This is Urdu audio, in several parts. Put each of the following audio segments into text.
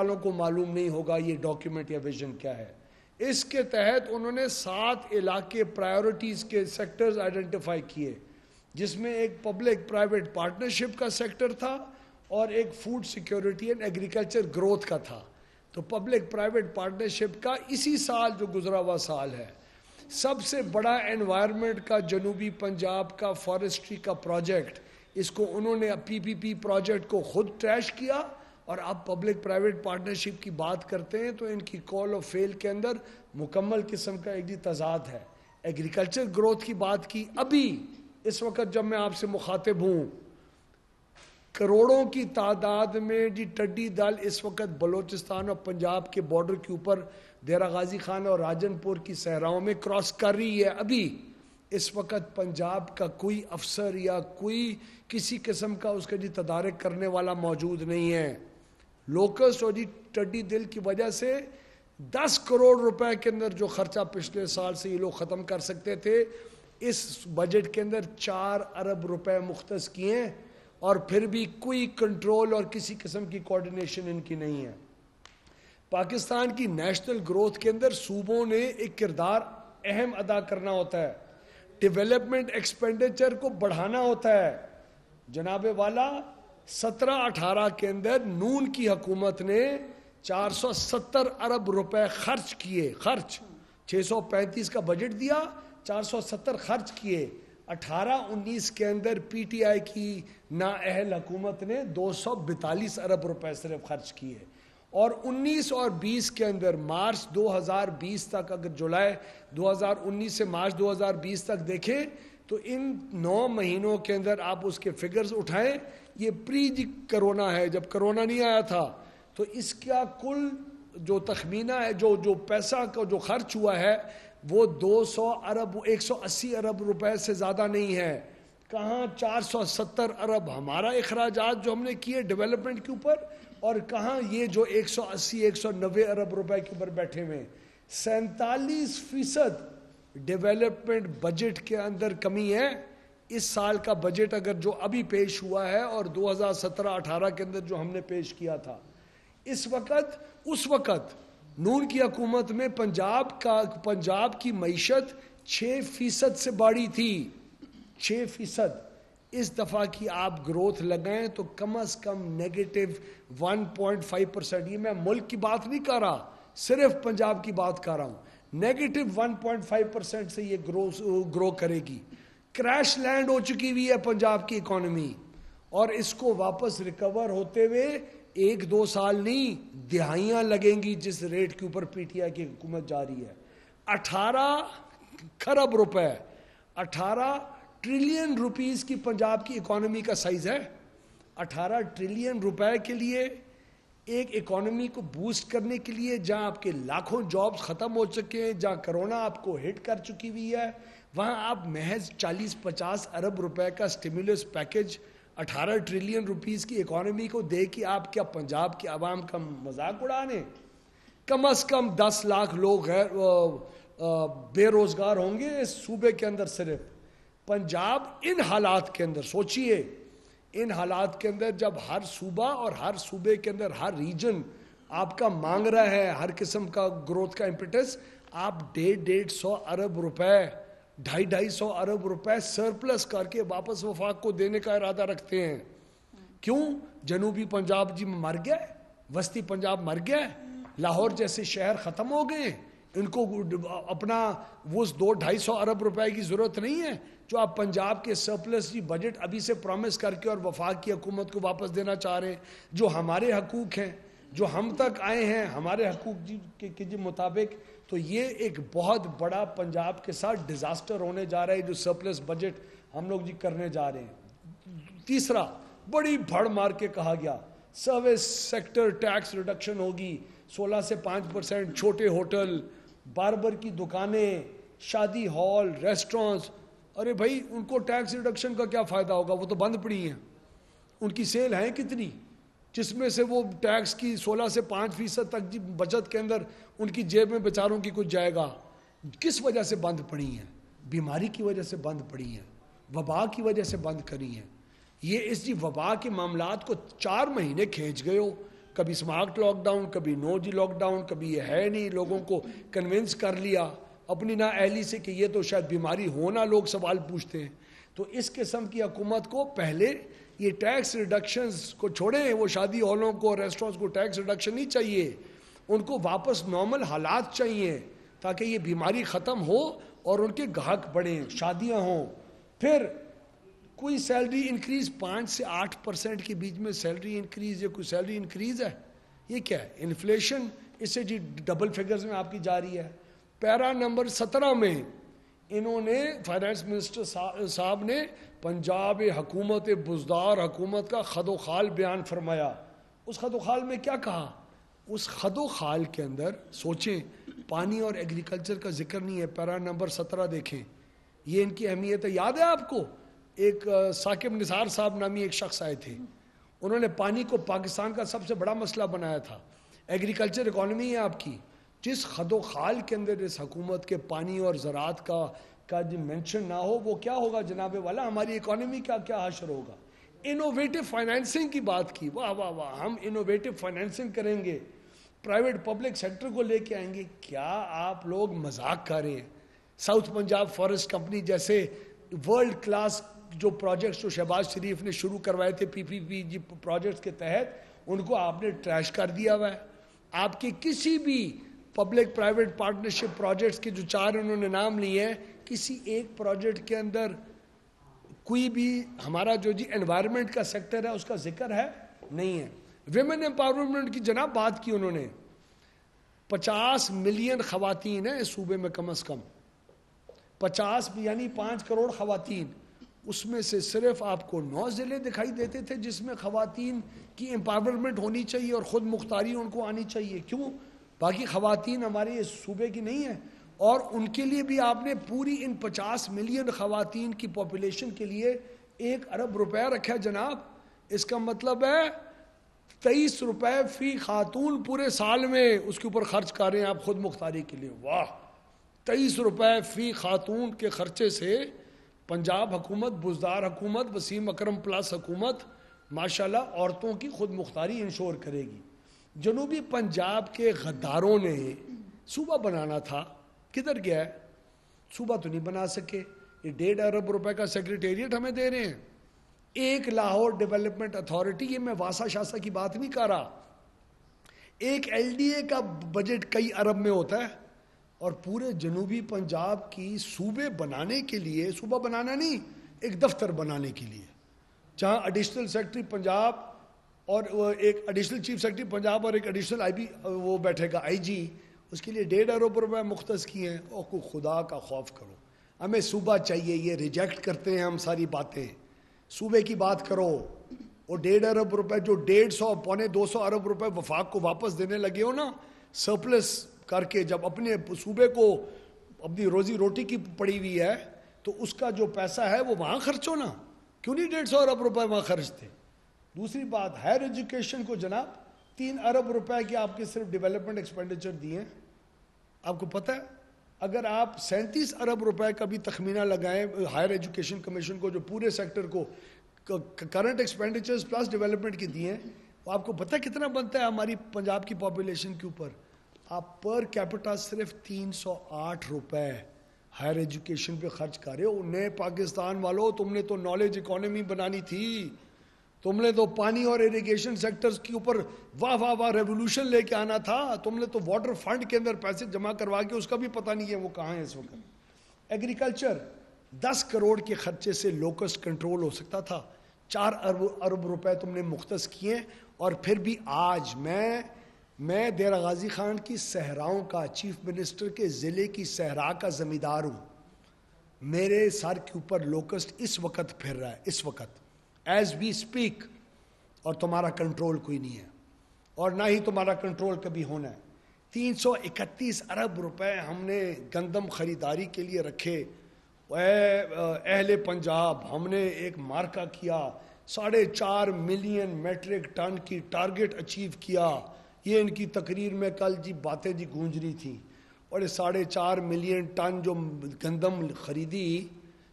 والوں کو معلوم نہیں ہوگا یہ ڈاکیومنٹ یا ویژن کیا ہے. اس کے تحت انہوں نے 7 علاقے پرائیورٹیز کے سیکٹرز آئیڈینٹیفائی کیے، جس میں ایک پبلک پرائیویٹ پارٹنرشپ کا سیکٹر تھا اور ایک food security and agriculture growth کا تھا. تو پبلک پرائیویٹ پارٹنرشپ کا اسی سال جو گزرا ہوا سال ہے، سب سے بڑا انوائرمنٹ کا جنوبی پنجاب کا فارسٹری کا پروجیکٹ، اس کو انہوں نے PPP پروجیکٹ کو خود ٹریش کیا. اور اب پبلک پرائیویٹ پارٹنرشپ کی بات کرتے ہیں تو ان کی کال آف فیل کے اندر مکمل قسم کا ایک تضاد ہے. ایگریکلچر گروتھ کی بات کی، ابھی اس وقت جب میں آپ سے مخاطب ہوں، کروڑوں کی تعداد میں ٹڈی دل اس وقت بلوچستان اور پنجاب کے بارڈر کے اوپر دیرہ غازی خان اور راجن پور کی صحراؤں میں کراس کر رہی ہے. ابھی اس وقت پنجاب کا کوئی افسر یا کوئی کسی قسم کا اس کا تدارک کرنے والا موجود نہیں ہے. لوکسٹ اور ٹڈی دل کی وجہ سے 10 کروڑ روپے کے اندر جو خرچہ پچھلے سال سے یہ لوگ ختم کر سکتے تھے، اس بجٹ کے اندر 4 ارب روپے مختص کیے ہیں، اور پھر بھی کوئی کنٹرول اور کسی قسم کی کوارڈینیشن ان کی نہیں ہے. پاکستان کی نیشنل گروتھ کے اندر صوبوں نے ایک کردار اہم ادا کرنا ہوتا ہے، ڈیولپمنٹ ایکسپینڈیچر کو بڑھانا ہوتا ہے. جناب والا 17-18 کے اندر نون کی حکومت نے 470 ارب روپے خرچ کیے. 635 کا بجٹ دیا، 470 خرچ کیے. 18-19 کے اندر PTI کی نااہل حکومت نے 242 ارب روپے صرف خرچ کیے. اور 19 اور 20 کے اندر مارچ 2020 تک، اگر جولائی 2019 سے مارچ 2020 تک دیکھیں تو ان 9 مہینوں کے اندر آپ اس کے فگرز اٹھائیں. یہ پری کرونا ہے، جب کرونا نہیں آیا تھا، تو اس کا کل جو تخمینہ ہے، جو پیسہ کا جو خرچ ہوا ہے، وہ 180 ارب روپے سے زیادہ نہیں ہے. کہاں 470 ارب ہمارا اخراجات جو ہم نے کیے ڈیولپمنٹ کے اوپر، اور کہاں یہ جو 180-190 ارب روپے کے اوپر بیٹھے ہوئے. 47% ڈیولپمنٹ بجٹ کے اندر کمی ہے. اس سال کا بجٹ اگر جو ابھی پیش ہوا ہے اور 2017-18 کے اندر جو ہم نے پیش کیا تھا، اس وقت نون کی حکومت میں پنجاب کی معیشت 6% سے بڑھی تھی. 6%. اس دفعہ کی آپ گروتھ لگائیں تو کم از کم -1.5%. یہ میں ملک کی بات نہیں کر رہا، صرف پنجاب کی بات کر رہا ہوں. -1.5% سے یہ گرو کرے گی. کریش لینڈ ہو چکی ہوئی ہے پنجاب کی اکانومی، اور اس کو واپس ریکور ہوتے ہوئے 1-2 سال نہیں، دہائیاں لگیں گی جس ریٹ کے اوپر PTI کی حکومت جاری ہے. 18 کھرب روپے، 18 ٹریلین روپیز کی پنجاب کی اکانومی کا سائز ہے. 18 ٹریلین روپے کے لیے ایک اکانومی کو بوسٹ کرنے کے لیے، جہاں آپ کے لاکھوں جابز ختم ہو چکے ہیں، جہاں کرونا آپ کو ہٹ کر چکی ہوئی ہے، وہاں آپ محض 40-50 ارب روپے کا سٹیمولس پیکج 18 ٹریلین روپیز کی اکانومی کو دے کے آپ کیا پنجاب کے عوام کا مذاق اڑانے؟ کم از کم 10 لاکھ لوگ بے روزگار ہوں گے اس صوبے کے اندر. صرف پنجاب ان حالات کے اندر سوچئے، ان حالات کے اندر جب ہر صوبہ اور ہر صوبے کے اندر ہر ریجن آپ کا مانگ رہا ہے ہر قسم کا گروتھ کا امپیٹس، آپ 150 ارب روپے، 250 ارب روپے سرپلس کر کے واپس وفاق کو دینے کا ارادہ رکھتے ہیں. کیوں؟ جنوبی پنجاب جی مر گیا، وسطی پنجاب مر گیا، لاہور جیسے شہر ختم ہو گئے، ان کو اپنا وہ 200-250 ارب روپے کی ضرورت نہیں ہے جو آپ پنجاب کے سرپلس جی بجٹ ابھی سے پرومس کر کے اور وفاق کی حکومت کو واپس دینا چاہ رہے ہیں. جو ہمارے حقوق ہیں، جو ہم تک آئے ہیں ہمارے حقوق جی کے مطابق، تو یہ ایک بہت بڑا پنجاب کے ساتھ ڈیزاسٹر ہونے جا رہا ہے جو سرپلس بجٹ ہم لوگ جی کرنے جا رہے ہیں. تیسرا، بڑی بھڑ مار کے کہا گیا سروس سیکٹر ٹیکس ریڈکشن ہوگی 16 سے 5%. چھوٹے ہوٹل، باربر کی دکانیں، شادی ہال، ریسٹورانٹس، ارے بھائی ان کو ٹیکس ریڈکشن کا کیا فائدہ ہوگا؟ وہ تو بند پڑی ہیں. ان کی سیل ہیں کتنی جس میں سے وہ ٹیکس کی 16 سے 5% تک جی بچت کے اندر ان کی جیب میں بیچاروں کی کچھ جائے گا. کس وجہ سے بند پڑی ہیں؟ بیماری کی وجہ سے بند پڑی ہیں، وبا کی وجہ سے بند کری ہیں. یہ اس جی وبا کے معاملات کو 4 مہینے کھینچ گئے ہو. کبھی اسمارٹ لاک ڈاؤن، کبھی نو جی لاک ڈاؤن، کبھی یہ ہے نہیں، لوگوں کو کنونس کر لیا اپنی نا اہلی سے کہ یہ تو شاید بیماری ہونا، لوگ سوال پوچھتے ہیں. تو اس قسم کی حکومت کو پہلے یہ ٹیکس ریڈکشنز کو چھوڑیں، وہ شادی ہالوں کو، ریسٹورینٹس کو ٹیکس ریڈکشن نہیں چاہیے، ان کو واپس نارمل حالات چاہیے تاکہ یہ بیماری ختم ہو اور ان کے گاہک بڑھیں، شادیاں ہوں. پھر کوئی سیلری انکریز 5 سے 8% کے بیچ میں سیلری انکریز، یہ کوئی سیلری انکریز ہے؟ یہ کیا ہے؟ انفلیشن اس سے جی ڈبل فگرز میں آپ کی جا رہی ہے. پیرا نمبر 17 میں انہوں نے فائنانس منسٹر صاحب نے پنجاب حکومت بزدار حکومت کا خد و خال بیان فرمایا. اس خد و خال میں کیا کہا؟ اس خد و خال کے اندر سوچیں پانی اور ایگریکلچر کا ذکر نہیں ہے. پیرا نمبر 17 دیکھیں، یہ ان کی اہمیت ہے. یاد ہے آپ کو ایک ثاقب نثار صاحب نامی ایک شخص آئے تھے، انہوں نے پانی کو پاکستان کا سب سے بڑا مسئلہ بنایا تھا. ایگریکلچر اکانومی ہے آپ کی، جس خد و خال کے اندر اس حکومت کے پانی اور زراعت کا جو مینشن نہ ہو وہ کیا ہوگا جناب والا، ہماری اکانومی کا کیا حشر ہوگا. انوویٹو فائنینسنگ کی بات کی، واہ واہ واہ، ہم انوویٹو فائنینسنگ کریں گے، پرائیویٹ پبلک سیکٹر کو لے کے آئیں گے. کیا آپ لوگ مذاق کر رہے ہیں؟ ساؤتھ پنجاب فارسٹ کمپنی جیسے ورلڈ کلاس جو پروجیکٹس جو شہباز شریف نے شروع کروائے تھے پی پی پی جی پروجیکٹس کے تحت، ان کو آپ نے ٹریش کر دیا ہوا ہے. آپ کے کسی بھی پبلک پرائیویٹ پارٹنرشپ پروجیکٹس کے جو 4 انہوں نے نام لیے ہیں، کسی ایک پروجیکٹ کے اندر کوئی بھی ہمارا جو جی انوائرمنٹ کا سیکٹر ہے اس کا ذکر ہے نہیں ہے. ویمن امپاورمنٹ کی جناب بات کی انہوں نے، 50 ملین خواتین ہیں اس صوبے میں کم از کم، 50 یعنی 5 کروڑ خواتین. اس میں سے صرف آپ کو 9 ضلع دکھائی دیتے تھے جس میں خواتین کی امپاورمنٹ ہونی چاہیے اور خود مختاری ان کو آنی چاہیے. کیوں؟ باقی خواتین ہمارے اس صوبے کی نہیں ہیں، اور ان کے لیے بھی آپ نے پوری ان 50 ملین خواتین کی پاپولیشن کے لیے 1 ارب روپے رکھا جناب. اس کا مطلب ہے 23 روپے فی خاتون پورے سال میں اس کے اوپر خرچ کر رہے ہیں آپ خود مختاری کے لیے. واہ، 23 روپے فی خاتون کے خرچے سے پنجاب حکومت، بزدار حکومت، وسیم اکرم پلس حکومت ماشاءاللہ عورتوں کی خود مختاری انشور کرے گی. جنوبی پنجاب کے غداروں نے صوبہ بنانا تھا، کدھر گیا ہے؟ صوبہ تو نہیں بنا سکے. یہ 1.5 ارب روپے کا سیکریٹریٹ ہمیں دے رہے ہیں. ایک لاہور ڈیولپمنٹ اتھارٹی، یہ میں واسا شاسا کی بات نہیں کر رہا، ایک ایل ڈی اے کا بجٹ کئی ارب میں ہوتا ہے، اور پورے جنوبی پنجاب کی صوبے بنانے کے لیے، صوبہ بنانا نہیں، ایک دفتر بنانے کے لیے جہاں ایڈیشنل سیکرٹری پنجاب اور ایک ایڈیشنل چیف سیکرٹری پنجاب اور ایک ایڈیشنل آئی بی وہ بیٹھے گا آئی جی، اس کے لیے 1.5 ارب روپے مختص کیے ہیں. اور کوئی خدا کا خوف کرو، ہمیں صوبہ چاہیے. یہ ریجیکٹ کرتے ہیں ہم ساری باتیں. صوبے کی بات کرو. اور 1.5 ارب روپے جو 150 پونے 200 ارب روپے وفاق کو واپس دینے لگے ہو نا، سرپلس کر کے، جب اپنے صوبے کو اپنی روزی روٹی کی پڑی ہوئی ہے تو اس کا جو پیسہ ہے وہ وہاں خرچ ہو نا. کیوں نہیں 150 ارب روپے وہاں خرچ تھے؟ دوسری بات، ہائر ایجوکیشن کو جناب 3 ارب روپے کے آپ کے صرف ڈیولپمنٹ ایکسپینڈیچر دیے ہیں. آپ کو پتہ ہے اگر آپ 37 ارب روپے کا بھی تخمینہ لگائیں ہائر ایجوکیشن کمیشن کو، جو پورے سیکٹر کو کرنٹ ایکسپینڈیچرز پلس ڈیولپمنٹ کے دیے ہیں، وہ آپ کو پتہ ہے کتنا بنتا ہے ہماری پنجاب کی پاپولیشن کے اوپر؟ آپ پر کیپٹا صرف 308 روپے ہائر ایجوکیشن پہ خرچ کر رہے ہو. نئے پاکستان والوں، تم نے تو نالج اکانومی بنانی تھی، تم نے تو پانی اور ایریگیشن سیکٹرز کے اوپر واہ واہ واہ ریولوشن لے کے آنا تھا. تم نے تو واٹر فنڈ کے اندر پیسے جمع کروا کے اس کا بھی پتہ نہیں ہے وہ کہاں ہے اس وقت. ایگریکلچر 10 کروڑ کے خرچے سے لوکسٹ کنٹرول ہو سکتا تھا. 4 ارب روپے تم نے مختص کیے. اور پھر بھی آج میں دیر غازی خان کی صحراؤں کا، چیف منسٹر کے ضلع کی صحرا کا زمیندار ہوں. میرے سر کے اوپر لوکسٹ اس وقت پھر رہا ہے، اس وقت ایز وی اسپیک، اور تمہارا کنٹرول کوئی نہیں ہے، اور نہ ہی تمہارا کنٹرول کبھی ہونا ہے. 331 ارب روپے ہم نے گندم خریداری کے لیے رکھے. اہل پنجاب ہم نے ایک مارکا کیا، 4.5 ملین میٹرک ٹن کی ٹارگٹ اچیو کیا. یہ ان کی تقریر میں کل جی باتیں جی گونج رہی تھیں. اور 4.5 ملین ٹن جو گندم خریدی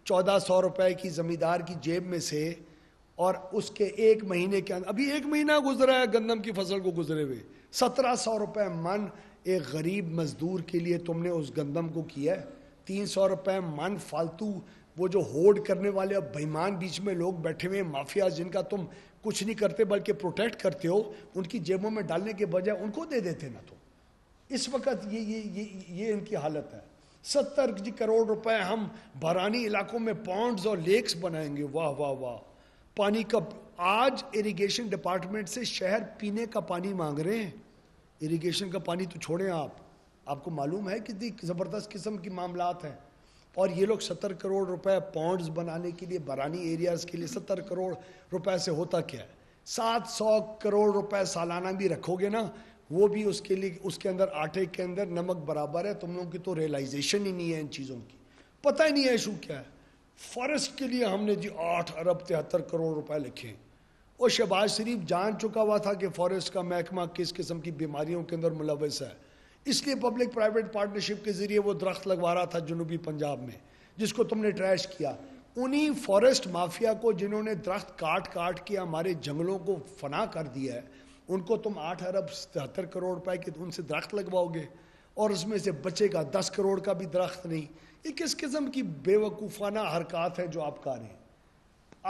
1400 روپے کی زمیندار کی جیب میں سے، اور اس کے 1 مہینے کے اندر, ابھی 1 مہینہ گزرا ہے گندم کی فصل کو گزرے ہوئے, 1700 روپے من ایک غریب مزدور کے لیے تم نے اس گندم کو کیا ہے. 300 روپے من فالتو وہ جو ہوڑ کرنے والے اب بےمان بیچ میں لوگ بیٹھے ہوئے مافیا جن کا تم کچھ نہیں کرتے بلکہ پروٹیکٹ کرتے ہو, ان کی جیبوں میں ڈالنے کے بجائے ان کو دے دیتے نا. تو اس وقت یہ ان کی حالت ہے. 70 کروڑ روپے ہم بارانی علاقوں میں پونڈز اور لیکس بنائیں گے. واہ واہ واہ. پانی کا آج اریگیشن ڈپارٹمنٹ سے شہر پینے کا پانی مانگ رہے ہیں. اریگیشن کا پانی تو چھوڑیں آپ کو معلوم ہے کتنی زبردست قسم کی معاملات ہیں. اور یہ لوگ 70 کروڑ روپے پونڈز بنانے کے لیے بارانی ایریاز کے لیے 70 کروڑ روپے سے ہوتا کیا ہے؟ 700 کروڑ روپے سالانہ بھی رکھو گے نا, وہ بھی اس کے لیے اس کے اندر آٹے کے اندر نمک برابر ہے. تم لوگوں کی تو ریئلائزیشن ہی نہیں ہے ان چیزوں کی, پتہ ہی نہیں ہے ایشو کیا ہے. فارسٹ کے لیے ہم نے 8 ارب 73 کروڑ روپے لکھے. اور شہباز شریف جان چکا ہوا تھا کہ فارسٹ کا محکمہ کس قسم کی بیماریوں کے اندر ملوث ہے, اس لیے پبلک پرائیویٹ پارٹنرشپ کے ذریعے وہ درخت لگوا رہا تھا جنوبی پنجاب میں, جس کو تم نے ٹریش کیا. انہی فارسٹ مافیا کو جنہوں نے درخت کاٹ کے ہمارے جنگلوں کو فنا کر دیا ہے, ان کو تم 8 ارب 73 کروڑ روپے کے ان سے درخت لگواؤ گے, اور اس میں سے بچے گا 10 کروڑ کا بھی درخت نہیں. یہ کس قسم کی بے وقوفانہ حرکات ہیں جو آپ کر رہے ہیں؟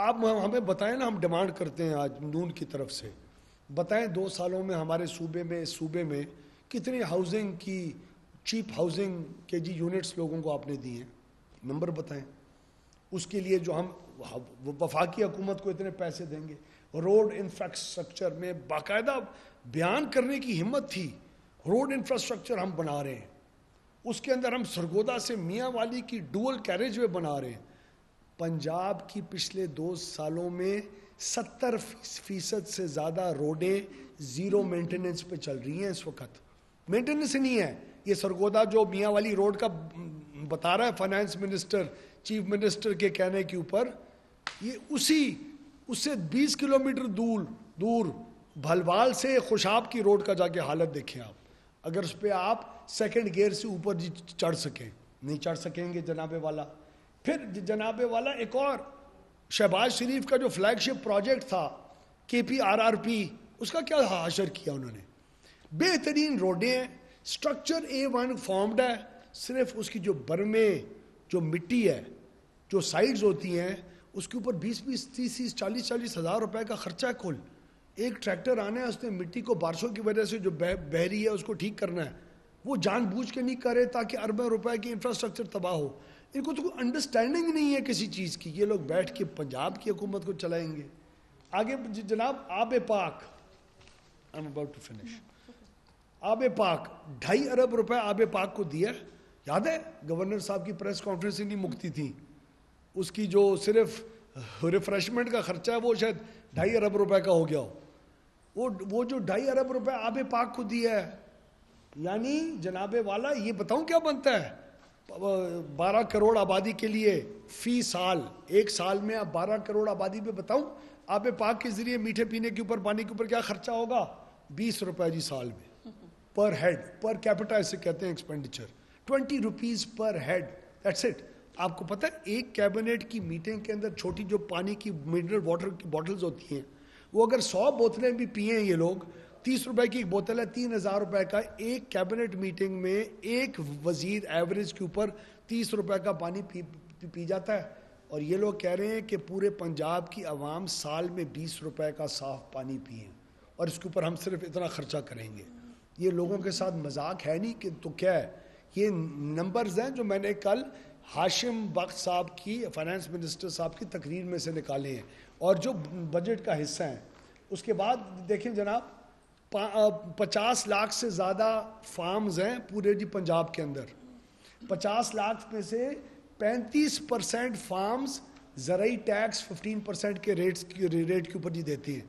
آپ ہمیں بتائیں نا, ہم ڈیمانڈ کرتے ہیں آج نون کی طرف سے, بتائیں 2 سالوں میں ہمارے صوبے میں کتنی ہاؤسنگ کی چیپ ہاؤسنگ کے یونٹس لوگوں کو آپ نے دی ہیں, نمبر بتائیں. اس کے لیے جو ہم وفاقی حکومت کو اتنے پیسے دیں گے. روڈ انفراسٹرکچر میں باقاعدہ بیان کرنے کی ہمت تھی, روڈ انفراسٹرکچر ہم بنا رہے ہیں, اس کے اندر ہم سرگودا سے میاں والی کی ڈوئل کیریج وے بنا رہے ہیں. پنجاب کی پچھلے 2 سالوں میں 70% سے زیادہ روڈیں زیرو مینٹیننس پہ چل رہی ہیں. اس وقت مینٹیننس نہیں ہے. یہ سرگودا جو میاں والی روڈ کا بتا رہا ہے فائنانس منسٹر چیف منسٹر کے کہنے کے اوپر, یہ اس سے 20 کلومیٹر دور بھلوال سے خوشاب کی روڈ کا جا کے حالت دیکھیں آپ. اگر اس پہ آپ سیکنڈ گیئر سے اوپر چڑھ سکیں, نہیں چڑھ سکیں گے جناب والا. پھر جناب والا ایک اور شہباز شریف کا جو فلیگ شپ پروجیکٹ تھا KPRRP, اس کا کیا حشر کیا انہوں نے؟ بہترین روڈیں ہیں, سٹرکچر A1 فارمڈ ہے, صرف اس کی جو برمے جو مٹی ہے جو سائڈز ہوتی ہیں اس کے اوپر 20-30-40 ہزار روپے کا خرچہ ہے کل. ایک ٹریکٹر آنا ہے, اس نے مٹی کو بارشوں کی وجہ سے جو بہ رہی ہے اس کو ٹھیک کرنا ہے, وہ جان بوجھ کے نہیں کرے تاکہ اربوں روپے کی انفراسٹرکچر تباہ ہو. ان کو تو کوئی انڈرسٹینڈنگ نہیں ہے کسی چیز کی. یہ لوگ بیٹھ کے پنجاب کی حکومت کو چلائیں گے. آگے جناب آب پاک, I'm about to finish. آب پاک 2.5 ارب روپے آب پاک کو دیا. یاد ہے گورنر صاحب کی پریس کانفرنس ہی نہیں مکتی تھی, اس کی جو صرف ریفریشمنٹ کا خرچہ ہے وہ شاید 2.5 ارب روپے کا ہو گیا ہو. وہ جو 2.5 ارب روپے آب پاک کو دیا ہے, یعنی جناب والا یہ بتاؤں کیا بنتا ہے 12 کروڑ آبادی کے لیے فی سال, 1 سال میں آپ 12 کروڑ آبادی پہ بتاؤں آب پاک کے ذریعے میٹھے پینے کے اوپر پانی کے اوپر کیا خرچہ ہوگا؟ 20 روپے جی سال میں پر ہیڈ, پر کیپٹا اسے کہتے ہیں expenditure, 20 rupees per head, that's it. آپ کو پتہ ہے ایک کیبنٹ کی میٹنگ کے اندر چھوٹی جو پانی کی منرل واٹر کی بوٹلز ہوتی ہیں, وہ اگر 100 بوتلیں بھی پئیں یہ لوگ, 30 روپے کی ایک بوتل ہے, 3,000 روپے کا. ایک کیبنٹ میٹنگ میں ایک وزیر ایوریج کے اوپر 30 روپے کا پانی پی جاتا ہے. اور یہ لوگ کہہ رہے ہیں کہ پورے پنجاب کی عوام سال میں 20 روپے کا صاف پانی پئیں, اور اس کے اوپر ہم صرف اتنا خرچہ کریں گے. یہ لوگوں کے ساتھ مذاق ہے نہیں کہ تو کیا ہے. یہ نمبرز ہیں جو میں نے کل ہاشم بخت صاحب کی فائنانس منسٹر صاحب کی تقریر میں سے نکالے ہیں, اور جو بجٹ کا حصہ ہیں. اس کے بعد دیکھیں جناب 50 لاکھ سے زیادہ فارمز ہیں پورے پنجاب کے اندر. 50 لاکھ میں سے 35% فارمز زرعی ٹیکس 15% کے ریٹ کے اوپر دیتے ہیں.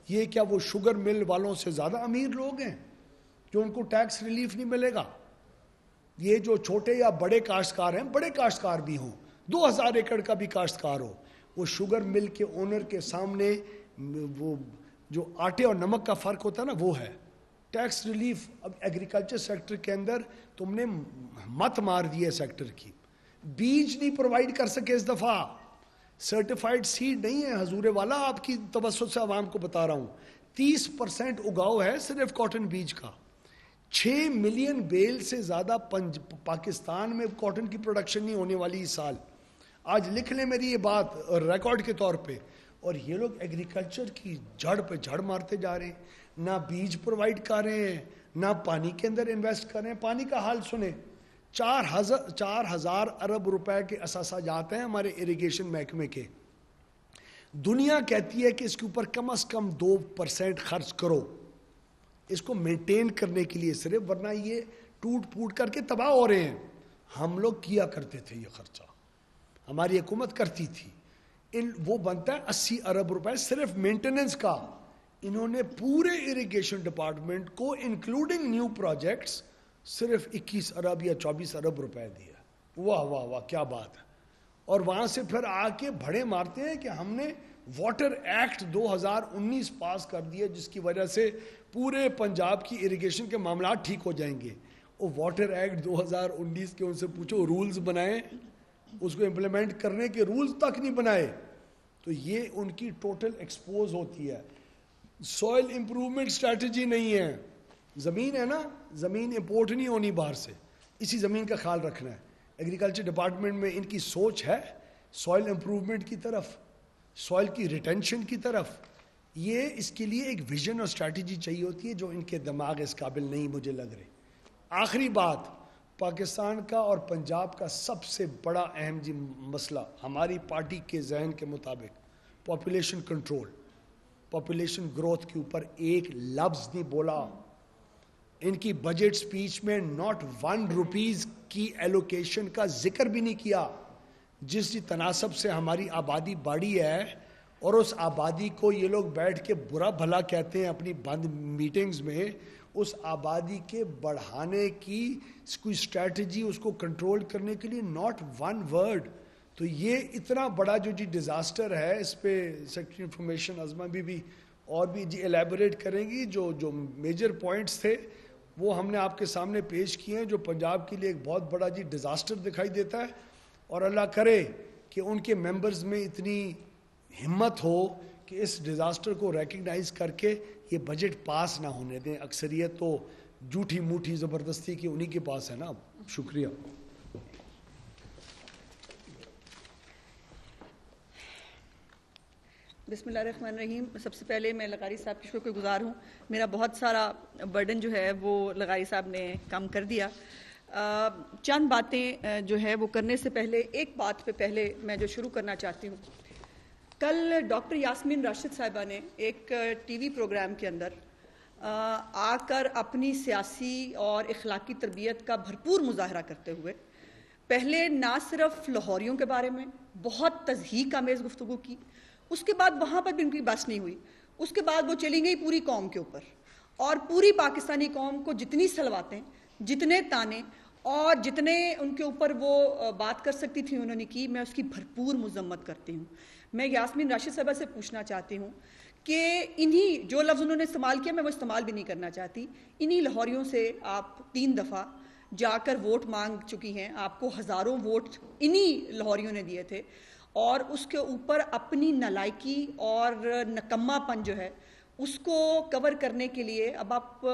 یہ کیا وہ شوگر مل والوں سے زیادہ امیر لوگ ہیں جو ان کو ٹیکس ریلیف نہیں ملے گا؟ یہ جو چھوٹے یا بڑے کاشتکار ہیں, بڑے کاشتکار بھی ہوں, 2000 ایکڑ کا بھی کاشتکار ہو, وہ شوگر مل کے اونر کے سامنے وہ جو آٹے اور نمک کا فرق ہوتا ہے نا, وہ ہے ٹیکس ریلیف. اب ایگریکلچر سیکٹر کے اندر تم نے مت مار دی ہے سیکٹر کی. بیج نہیں پرووائڈ کر سکے اس دفعہ, سرٹیفائڈ سیڈ نہیں ہے حضور والا, آپ کی توسط سے عوام کو بتا رہا ہوں. 30% اگاؤ ہے صرف کاٹن بیج کا. 6 ملین بیل سے زیادہ پاکستان میں کاٹن کی پروڈکشن نہیں ہونے والی اس سال. آج لکھ لیں میری یہ بات ریکارڈ کے طور پہ. اور یہ لوگ ایگریکلچر کی جڑ پہ جڑ مارتے جا رہے ہیں, نہ بیج پرووائڈ کر رہے ہیں, نہ پانی کے اندر انویسٹ کر رہے ہیں. پانی کا حال سنیں, 4,000 ارب روپے کے اثاثہ جاتے ہیں ہمارے اریگیشن محکمے کے. دنیا کہتی ہے کہ اس کے اوپر کم از کم 2% خرچ کرو اس کو مینٹین کرنے کے لیے صرف, ورنہ یہ ٹوٹ پھوٹ کر کے تباہ ہو رہے ہیں. ہم لوگ کیا کرتے تھے یہ خرچہ, ہماری حکومت کرتی تھی. وہ بنتا ہے 80 ارب روپے صرف مینٹیننس کا. انہوں نے پورے اریگیشن ڈپارٹمنٹ کو انکلوڈنگ نیو پروجیکٹس صرف 21 ارب یا 24 ارب روپے دیا. واہ واہ واہ کیا بات ہے. اور وہاں سے پھر آ کے بھڑے مارتے ہیں کہ ہم نے واٹر ایکٹ 2019 پاس کر دیا جس کی وجہ سے پورے پنجاب کی اریگیشن کے معاملات ٹھیک ہو جائیں گے. وہ واٹر ایکٹ 2019 کے ان سے پوچھو رولز بنائے, اس کو امپلیمنٹ کرنے کے رولز تک نہیں بنائے. تو یہ ان کی ٹوٹل ایکسپوز ہوتی ہے. سوئل امپروومنٹ اسٹریٹجی نہیں ہے. زمین ہے نا, زمین امپورٹ نہیں ہونی باہر سے, اسی زمین کا خیال رکھنا ہے. ایگریکلچر ڈپارٹمنٹ میں ان کی سوچ ہے سوئل امپروومنٹ کی طرف, سوئل کی ریٹینشن کی طرف. یہ اس کے لیے ایک ویژن اور اسٹریٹجی چاہیے ہوتی ہے جو ان کے دماغ اس قابل نہیں مجھے لگ رہے. آخری بات, پاکستان کا اور پنجاب کا سب سے بڑا اہم مسئلہ ہماری پارٹی کے ذہن کے مطابق پاپولیشن کنٹرول. پاپولیشن گروتھ کے اوپر ایک لفظ نہیں بولا. ان کی بجٹ سپیچ میں not 1 روپیز کی ایلوکیشن کا ذکر بھی نہیں کیا. جس تناسب سے ہماری آبادی بڑھی ہے اور اس آبادی کو یہ لوگ بیٹھ کے برا بھلا کہتے ہیں اپنی بند میٹنگز میں, اس آبادی کے بڑھانے کی کوئی اسٹریٹجی, اس کو کنٹرول کرنے کے لیے not 1 word. تو یہ اتنا بڑا جو ڈیزاسٹر ہے, اس پہ سیکرٹری انفارمیشن عظمہ بھی اور بھی ایلیبوریٹ کریں گی. جو میجر پوائنٹس تھے وہ ہم نے آپ کے سامنے پیش کیے ہیں, جو پنجاب کے لیے ایک بہت بڑا ڈیزاسٹر دکھائی دیتا ہے. اور اللہ کرے کہ ان کے ممبرز میں اتنی ہمت ہو کہ اس ڈیزاسٹر کو ریکگنائز کر کے یہ بجٹ پاس نہ ہونے دیں. اکثریت تو جھوٹی موٹھی زبردستی کی انہی کے پاس ہے نا. شکریہ. بسم اللہ الرحمن الرحیم. سب سے پہلے میں لغاری صاحب کی شکر گزار ہوں. میرا بہت سارا برڈن جو ہے وہ لغاری صاحب نے کم کر دیا. چند باتیں جو ہے وہ کرنے سے پہلے ایک بات پہ پہلے میں جو شروع کرنا چاہتی ہوں. کل ڈاکٹر یاسمین راشد صاحبہ نے ایک ٹی وی پروگرام کے اندر آ کر اپنی سیاسی اور اخلاقی تربیت کا بھرپور مظاہرہ کرتے ہوئے پہلے نہ صرف لاہوریوں کے بارے میں بہت تضحیک آمیز گفتگو کی, اس کے بعد وہاں پر بھی ان کی بس نہیں ہوئی. اس کے بعد وہ چلی گئی پوری قوم کے اوپر, اور پوری پاکستانی قوم کو جتنی سلواتیں, جتنے تانے اور جتنے ان کے اوپر وہ بات کر سکتی تھی انہوں نے کی. میں اس کی بھرپور مذمت کرتی ہوں. میں یاسمین راشد صاحبہ سے پوچھنا چاہتی ہوں کہ انہی جو لفظ انہوں نے استعمال کیا میں وہ استعمال بھی نہیں کرنا چاہتی. انہی لاہوریوں سے آپ 3 دفعہ جا کر ووٹ مانگ چکی ہیں. آپ کو ہزاروں ووٹ انہی لاہوریوں نے دیے تھے, اور اس کے اوپر اپنی نالائکی اور نکما پن جو ہے اس کو کور کرنے کے لیے اب آپ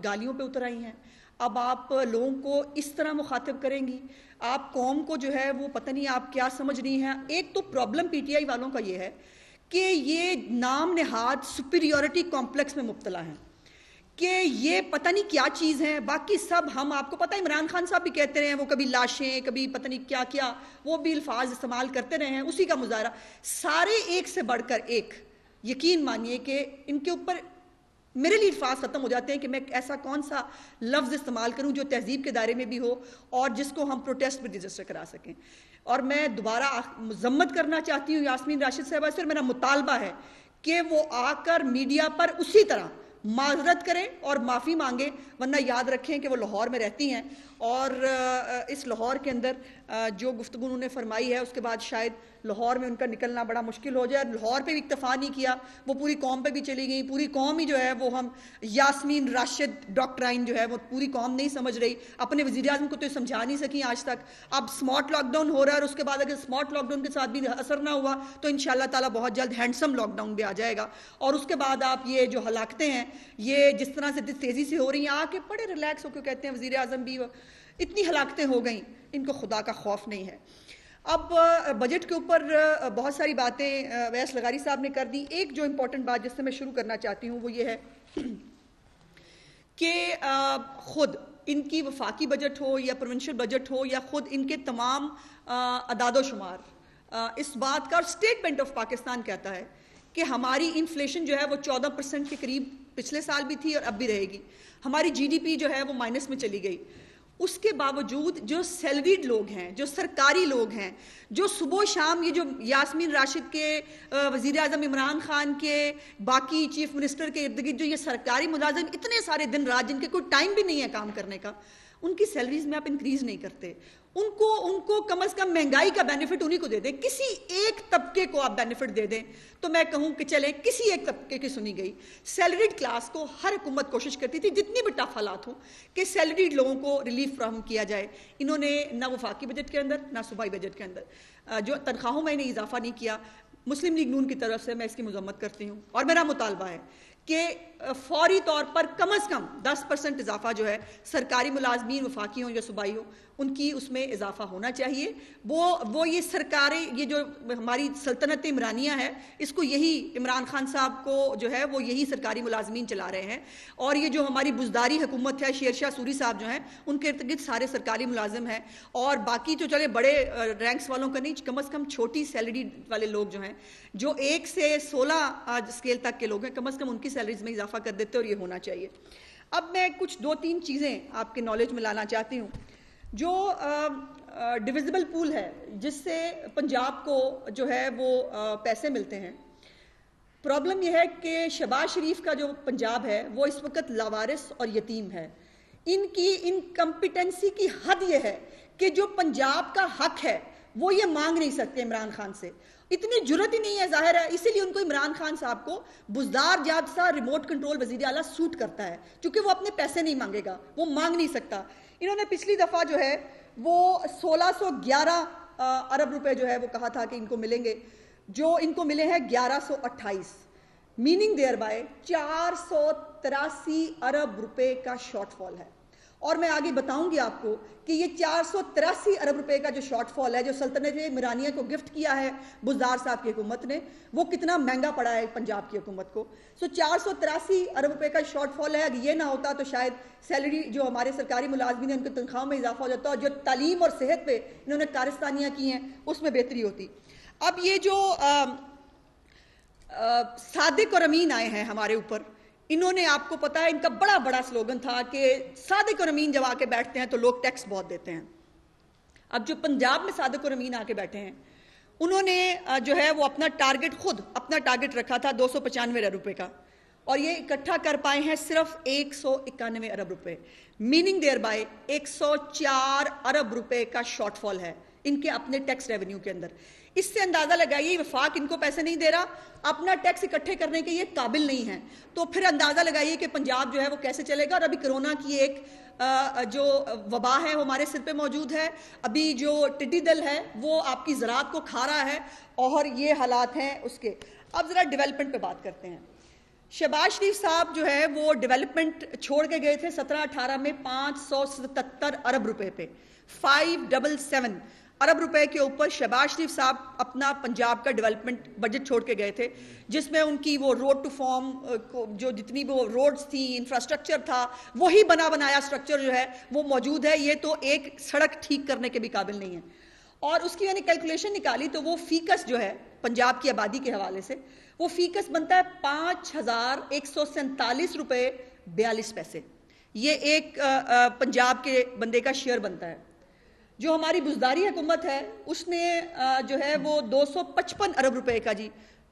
گالیوں پہ اتر آئی ہیں. اب آپ لوگوں کو اس طرح مخاطب کریں گی. آپ قوم کو جو ہے وہ پتہ نہیں آپ کیا سمجھ رہی ہیں. ایک تو پرابلم پی ٹی آئی والوں کا یہ ہے کہ یہ نام نہاد سپیریورٹی کمپلیکس میں مبتلا ہیں کہ یہ پتہ نہیں کیا چیز ہیں. باقی سب ہم آپ کو پتہ ہے عمران خان صاحب بھی کہتے رہے ہیں, وہ کبھی لاشیں کبھی پتہ نہیں کیا کیا وہ بھی الفاظ استعمال کرتے رہے ہیں, اسی کا مظاہرہ. سارے ایک سے بڑھ کر ایک. یقین مانیے کہ ان کے اوپر میرے لیے الفاظ ختم ہو جاتے ہیں کہ میں ایسا کون سا لفظ استعمال کروں جو تہذیب کے دائرے میں بھی ہو اور جس کو ہم پروٹیسٹ بھی رجسٹر کرا سکیں. اور میں دوبارہ مذمت کرنا چاہتی ہوں یاسمین راشد صاحبہ سے, اور میرا مطالبہ ہے کہ وہ آ کر میڈیا پر اسی طرح معذرت کریں اور معافی مانگیں. ورنہ یاد رکھیں کہ وہ لاہور میں رہتی ہیں اور اس لاہور کے اندر جو گفتگو انہوں نے فرمائی ہے اس کے بعد شاید لاہور میں ان کا نکلنا بڑا مشکل ہو جائے. لاہور پہ بھی اکتفا نہیں کیا, وہ پوری قوم پہ بھی چلی گئی. پوری قوم ہی جو ہے وہ ہم یاسمین راشد ڈاکٹرائن جو ہے وہ پوری قوم نہیں سمجھ رہی, اپنے وزیر اعظم کو تو سمجھا نہیں سکی آج تک. اب اسمارٹ لاک ڈاؤن ہو رہا ہے اور اس کے بعد اگر اسمارٹ لاک ڈاؤن کے ساتھ بھی اثر نہ ہوا تو انشاءاللہ تعالیٰ بہت جلد ہینڈسم لاک ڈاؤن بھی آ جائے گا. اور اس کے بعد آپ یہ جو ہلاکتیں ہیں یہ جس طرح سے تیزی سے ہو رہی ہیں, آ کے بڑے ریلیکس ہو کے کہتے ہیں وزیر اعظم بھی اتنی ہلاکتیں ہو گئیں, ان کو خدا کا خوف نہیں ہے. اب بجٹ کے اوپر بہت ساری باتیں ویس لغاری صاحب نے کر دی. ایک جو امپورٹنٹ بات جس سے میں شروع کرنا چاہتی ہوں وہ یہ ہے کہ خود ان کی وفاقی بجٹ ہو یا پروونشل بجٹ ہو یا خود ان کے تمام اعداد و شمار اس بات کا, اور اسٹیٹ بینک آف پاکستان کہتا ہے کہ ہماری انفلیشن جو ہے وہ 14% کے قریب پچھلے سال بھی تھی اور اب بھی رہے گی. ہماری جی ڈی پی جو ہے وہ مائنس میں چلی گئی. اس کے باوجود جو سیلریڈ لوگ ہیں, جو سرکاری لوگ ہیں, جو صبح و شام یہ جو یاسمین راشد کے, وزیر اعظم عمران خان کے, باقی چیف منسٹر کے ارد گرد جو یہ سرکاری ملازم اتنے سارے دن رات جن کے کوئی ٹائم بھی نہیں ہے کام کرنے کا, ان کی سیلریز میں آپ انکریز نہیں کرتے. ان کو کم از کم مہنگائی کا بینیفٹ انہی کو دے دیں, کسی ایک طبقے کو آپ بینیفٹ دے دیں تو میں کہوں کہ چلیں کسی ایک طبقے کی سنی گئی. سیلریڈ کلاس کو ہر حکومت کوشش کرتی تھی جتنی بھی ٹف حالات ہوں کہ سیلریڈ لوگوں کو ریلیف فراہم کیا جائے. انہوں نے نہ وفاقی بجٹ کے اندر نہ صوبائی بجٹ کے اندر جو تنخواہوں میں انہیں اضافہ نہیں کیا. مسلم لیگ نون کی طرف سے میں اس کی مذمت کرتی ہوں اور میرا مطالبہ ہے کہ فوری طور پر کم از کم 10% اضافہ جو ہے سرکاری ملازمین وفاقی ہوں یا صوبائی ہوں ان کی اس میں اضافہ ہونا چاہیے. وہ یہ سرکاریں, یہ جو ہماری سلطنت عمرانیہ ہے اس کو یہی عمران خان صاحب کو جو ہے وہ یہی سرکاری ملازمین چلا رہے ہیں, اور یہ جو ہماری بزداری حکومت ہے شیر شاہ سوری صاحب جو ہیں ان کے ارد گرد سارے سرکاری ملازم ہیں, اور باقی جو چلے بڑے رینکس والوں کا نہیں, کم از کم چھوٹی سیلری والے لوگ جو ہیں جو 1 سے 16 اسکیل تک کے لوگ ہیں کم از کم ان کی سیلریز میں اضافہ کر دیتے, اور یہ ہونا چاہیے. اب میں کچھ 2-3 چیزیں آپ کے نالج میں لانا چاہتی ہوں. جو ڈویزبل پول ہے جس سے پنجاب کو جو ہے وہ پیسے ملتے ہیں, پرابلم یہ ہے کہ شہباز شریف کا جو پنجاب ہے وہ اس وقت لاوارث اور یتیم ہے. ان کی انکمپیٹنسی کی حد یہ ہے کہ جو پنجاب کا حق ہے وہ یہ مانگ نہیں سکتے عمران خان سے, اتنی جرت ہی نہیں ہے ظاہر ہے. اسی لیے ان کو عمران خان صاحب کو بزدار جاب سا ریموٹ کنٹرول وزیر اعلیٰ سوٹ کرتا ہے, کیونکہ وہ اپنے پیسے نہیں مانگے گا, وہ مانگ نہیں سکتا. انہوں نے پچھلی دفعہ جو ہے وہ 1611 ارب روپے جو ہے وہ کہا تھا کہ ان کو ملیں گے, جو ان کو ملے ہیں 1128, میننگ دیئر بائی 483 ارب روپے کا شارٹ فال ہے. اور میں آگے بتاؤں گی آپ کو کہ یہ 483 ارب روپے کا جو شارٹ فال ہے جو سلطنت عمرانیہ کو گفٹ کیا ہے بزدار صاحب کی حکومت نے, وہ کتنا مہنگا پڑا ہے پنجاب کی حکومت کو. 483 ارب روپے کا شارٹ فال ہے. اگر یہ نہ ہوتا تو شاید سیلری جو ہمارے سرکاری ملازمین ہیں ان کی تنخواہوں میں اضافہ ہو جاتا, اور جو تعلیم اور صحت پہ انہوں نے کارستانیاں کی ہیں اس میں بہتری ہوتی. اب یہ جو صادق اور امین آئے ہیں ہمارے اوپر, انہوں نے, آپ کو پتا ہے ان کا بڑا بڑا سلوگن تھا کہ صادق اور امین جب آ کے بیٹھتے ہیں تو لوگ ٹیکس بہت دیتے ہیں. اب جو پنجاب میں صادق اور امین آ کے بیٹھے ہیں انہوں نے جو ہے وہ اپنا ٹارگٹ, خود اپنا ٹارگٹ رکھا تھا 295 ارب روپے کا, اور یہ اکٹھا کر پائے ہیں صرف 191 ارب روپے, میننگ دیئر بائی 104 ارب روپے کا شارٹ فال ہے ان کے اپنے ٹیکس ریونیو کے اندر. اس سے اندازہ لگائیے وفاق ان کو پیسے نہیں دے رہا, اپنا ٹیکس اکٹھے کرنے کے یہ قابل نہیں ہیں, تو پھر اندازہ لگائیے کہ پنجاب جو ہے وہ کیسے چلے گا. اور ابھی کرونا کی ایک جو وبا ہے وہ ہمارے سر پہ موجود ہے, ابھی جو ٹڈی دل ہے وہ آپ کی زراعت کو کھا رہا ہے, اور یہ حالات ہیں اس کے. اب ذرا ڈیولپمنٹ پہ بات کرتے ہیں. شہباز شریف صاحب جو ہے وہ ڈیولپمنٹ چھوڑ کے گئے تھے 17-18 میں 577 ارب روپے پہ, 577 ارب روپے کے اوپر شہباز شریف صاحب اپنا پنجاب کا ڈیولپمنٹ بجٹ چھوڑ کے گئے تھے, جس میں ان کی وہ روڈ ٹو فارم جو جتنی بھی وہ روڈز تھی, انفراسٹرکچر تھا, وہی بنا بنایا سٹرکچر جو ہے وہ موجود ہے. یہ تو ایک سڑک ٹھیک کرنے کے بھی قابل نہیں ہے. اور اس کی میں نے کیلکولیشن نکالی تو وہ فیکس جو ہے پنجاب کی آبادی کے حوالے سے وہ فیکس بنتا ہے 5147 روپے 42 پیسے. یہ ایک پنجاب کے بندے کا شیئر بنتا ہے. جو ہماری بزداری حکومت ہے اس نے جو ہے وہ 255 ارب روپے کا جی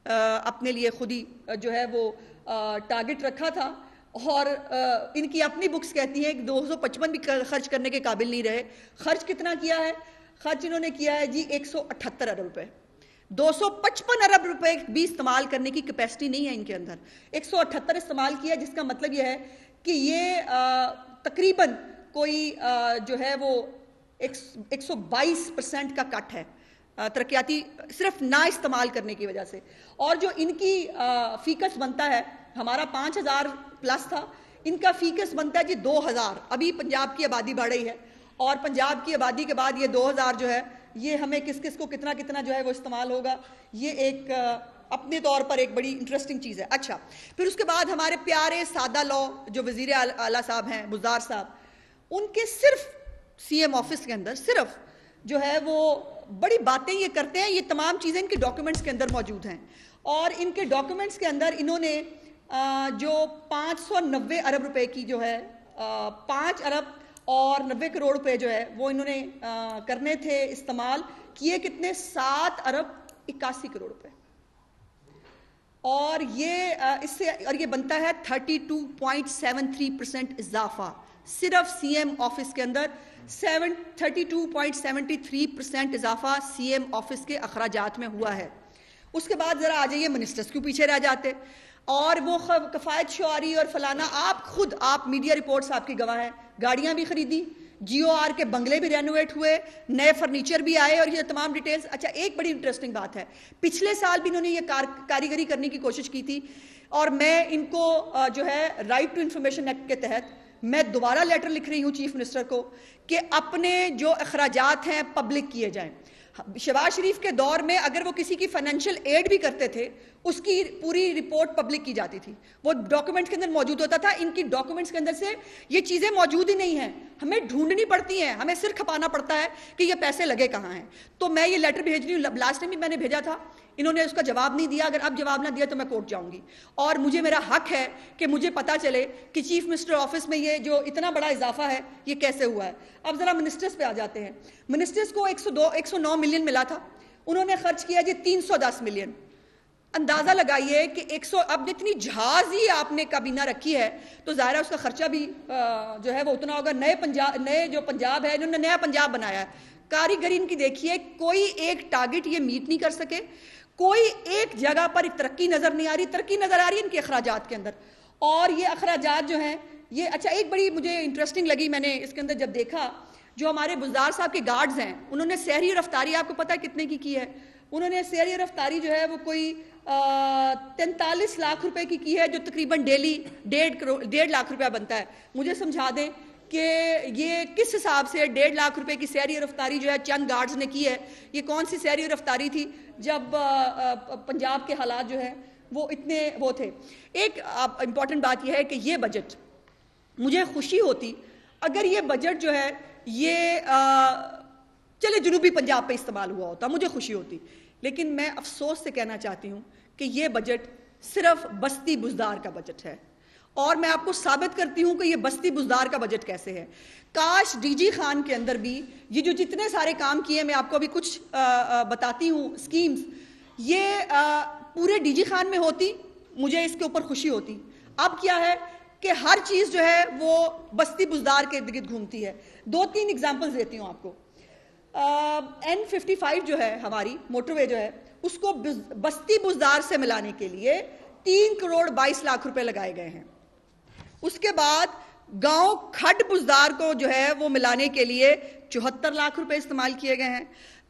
اپنے لیے خود ہی جو ہے وہ ٹارگٹ رکھا تھا, اور ان کی اپنی بکس کہتی ہیں کہ 255 بھی خرچ کرنے کے قابل نہیں رہے. خرچ کتنا کیا ہے؟ خرچ انہوں نے کیا ہے جی 178 ارب روپے. 255 ارب روپے بھی استعمال کرنے کی کیپیسٹی نہیں ہے ان کے اندر. 178 استعمال کیا, جس کا مطلب یہ ہے کہ یہ تقریباً کوئی جو ہے وہ 122% کا کٹ ہے ترقیاتی صرف نہ استعمال کرنے کی وجہ سے. اور جو ان کی فیکس بنتا ہے, ہمارا 5000 پلس تھا, ان کا فیکس بنتا ہے جی 2000. ابھی پنجاب کی آبادی بڑھ رہی ہے اور پنجاب کی آبادی کے بعد یہ 2000 جو ہے یہ ہمیں کس کس کو کتنا کتنا جو ہے وہ استعمال ہوگا, یہ ایک اپنے طور پر ایک بڑی انٹرسٹنگ چیز ہے. اچھا, پھر اس کے بعد ہمارے پیارے سادہ لا جو وزیر اعلیٰ صاحب ہیں بزدار صاحب, ان کے صرف سی ایم آفس کے اندر صرف جو ہے وہ بڑی باتیں یہ کرتے ہیں. یہ تمام چیزیں ان کے ڈاکیومنٹس کے اندر موجود ہیں, اور ان کے ڈاکیومنٹس کے اندر انہوں نے جو 590 ارب روپے کی جو ہے 5 ارب اور 90 کروڑ روپے جو ہے وہ انہوں نے کرنے تھے استعمال, کیے کتنے 7 ارب 81 کروڑ روپے. اور یہ اس سے اور یہ بنتا ہے 32.73% اضافہ صرف سی ایم آفس کے اندر. 32.73% اضافہ سی ایم آفس کے اخراجات میں ہوا ہے. اس کے بعد ذرا آ جائیے منسٹرز کیوں پیچھے رہ جاتے, اور وہ کفایت شعاری اور فلانا, آپ میڈیا رپورٹس آپ کی گواہ ہیں, گاڑیاں بھی خریدی, جی او آر کے بنگلے بھی رینوویٹ ہوئے, نئے فرنیچر بھی آئے, اور یہ تمام ڈیٹیلز. اچھا, ایک بڑی انٹرسٹنگ بات ہے, پچھلے سال بھی انہوں نے یہ کاریگری کرنے کی کوشش کی تھی, اور میں ان کو جو ہے رائٹ ٹو انفارمیشن ایکٹ کے تحت میں دوبارہ لیٹر لکھ رہی ہوں چیف منسٹر کو کہ اپنے جو اخراجات ہیں پبلک کیے جائیں. شہباز شریف کے دور میں اگر وہ کسی کی فائنینشیل ایڈ بھی کرتے تھے, اس کی پوری رپورٹ پبلک کی جاتی تھی, وہ ڈاکیومنٹس کے اندر موجود ہوتا تھا. ان کی ڈاکیومنٹس کے اندر سے یہ چیزیں موجود ہی نہیں ہیں, ہمیں ڈھونڈنی پڑتی ہیں, ہمیں سر کھپانا پڑتا ہے کہ یہ پیسے لگے کہاں ہیں. تو میں یہ لیٹر بھیج رہی ہوں, لاسٹ ٹائم بھی میں نے بھیجا تھا, انہوں نے اس کا جواب نہیں دیا. اگر اب جواب نہ دیا تو میں کورٹ جاؤں گی, اور مجھے میرا حق ہے کہ مجھے پتا چلے کہ چیف منسٹر آفس میں یہ جو اتنا بڑا اضافہ ہے یہ کیسے ہوا ہے. اب ذرا منسٹرز پہ آ جاتے ہیں. منسٹرز کو 109 ملین ملا تھا, انہوں نے خرچ کیا جی 310 ملین. اندازہ لگائیے کہ اب اتنی جہاز ہی آپ نے کابینہ رکھی ہے تو ظاہر ہے اس کا خرچہ بھی جو ہے وہ اتنا ہوگا. نئے جو پنجاب ہے, انہوں نے نیا پنجاب بنایا ہے. کاریگری ان کی دیکھیے, کوئی ایک ٹارگٹ یہ میٹ نہیں کر سکے, کوئی ایک جگہ پر ترقی نظر نہیں آ رہی. ترقی نظر آ رہی ہے ان کے اخراجات کے اندر, اور یہ اخراجات جو ہیں یہ. اچھا, ایک بڑی مجھے انٹرسٹنگ لگی, میں نے اس کے اندر جب دیکھا, جو ہمارے بزدار صاحب کے گارڈز ہیں انہوں نے سحری اور افطاری آپ کو پتہ ہے کتنے کی ہے. انہوں نے سحری اور افطاری جو ہے وہ کوئی 43 لاکھ روپے کی ہے, جو تقریباً ڈیلی 1.5 لاکھ روپیہ بنتا ہے. مجھے سمجھا دیں کہ یہ کس حساب سے 1.5 لاکھ روپے کی سحری اور افطاری جو ہے چند گارڈز نے کی ہے. یہ کون سی سحری اور افطاری تھی جب پنجاب کے حالات جو ہے وہ اتنے وہ تھے. ایک امپورٹنٹ بات یہ ہے کہ یہ بجٹ, مجھے خوشی ہوتی اگر یہ بجٹ جو ہے یہ چلے جنوبی پنجاب پہ استعمال ہوا ہوتا, مجھے خوشی ہوتی. لیکن میں افسوس سے کہنا چاہتی ہوں کہ یہ بجٹ صرف بستی بزدار کا بجٹ ہے, اور میں آپ کو ثابت کرتی ہوں کہ یہ بستی بزدار کا بجٹ کیسے ہے. کاش ڈی جی خان کے اندر بھی یہ جو جتنے سارے کام کیے, میں آپ کو ابھی کچھ بتاتی ہوں اسکیمز, یہ پورے ڈی جی خان میں ہوتی, مجھے اس کے اوپر خوشی ہوتی. اب کیا ہے کہ ہر چیز جو ہے وہ بستی بزدار کے ارد گرد گھومتی ہے. 2-3 ایگزامپلز دیتی ہوں آپ کو. N55 جو ہے ہماری موٹر وے جو ہے, اس کو بستی بزدار سے ملانے کے لیے 3 کروڑ 22 لاکھ روپے لگائے گئے ہیں. اس کے بعد گاؤں کھڈ بزدار کو جو ہے وہ ملانے کے لیے 74 لاکھ روپے استعمال کیے گئے ہیں.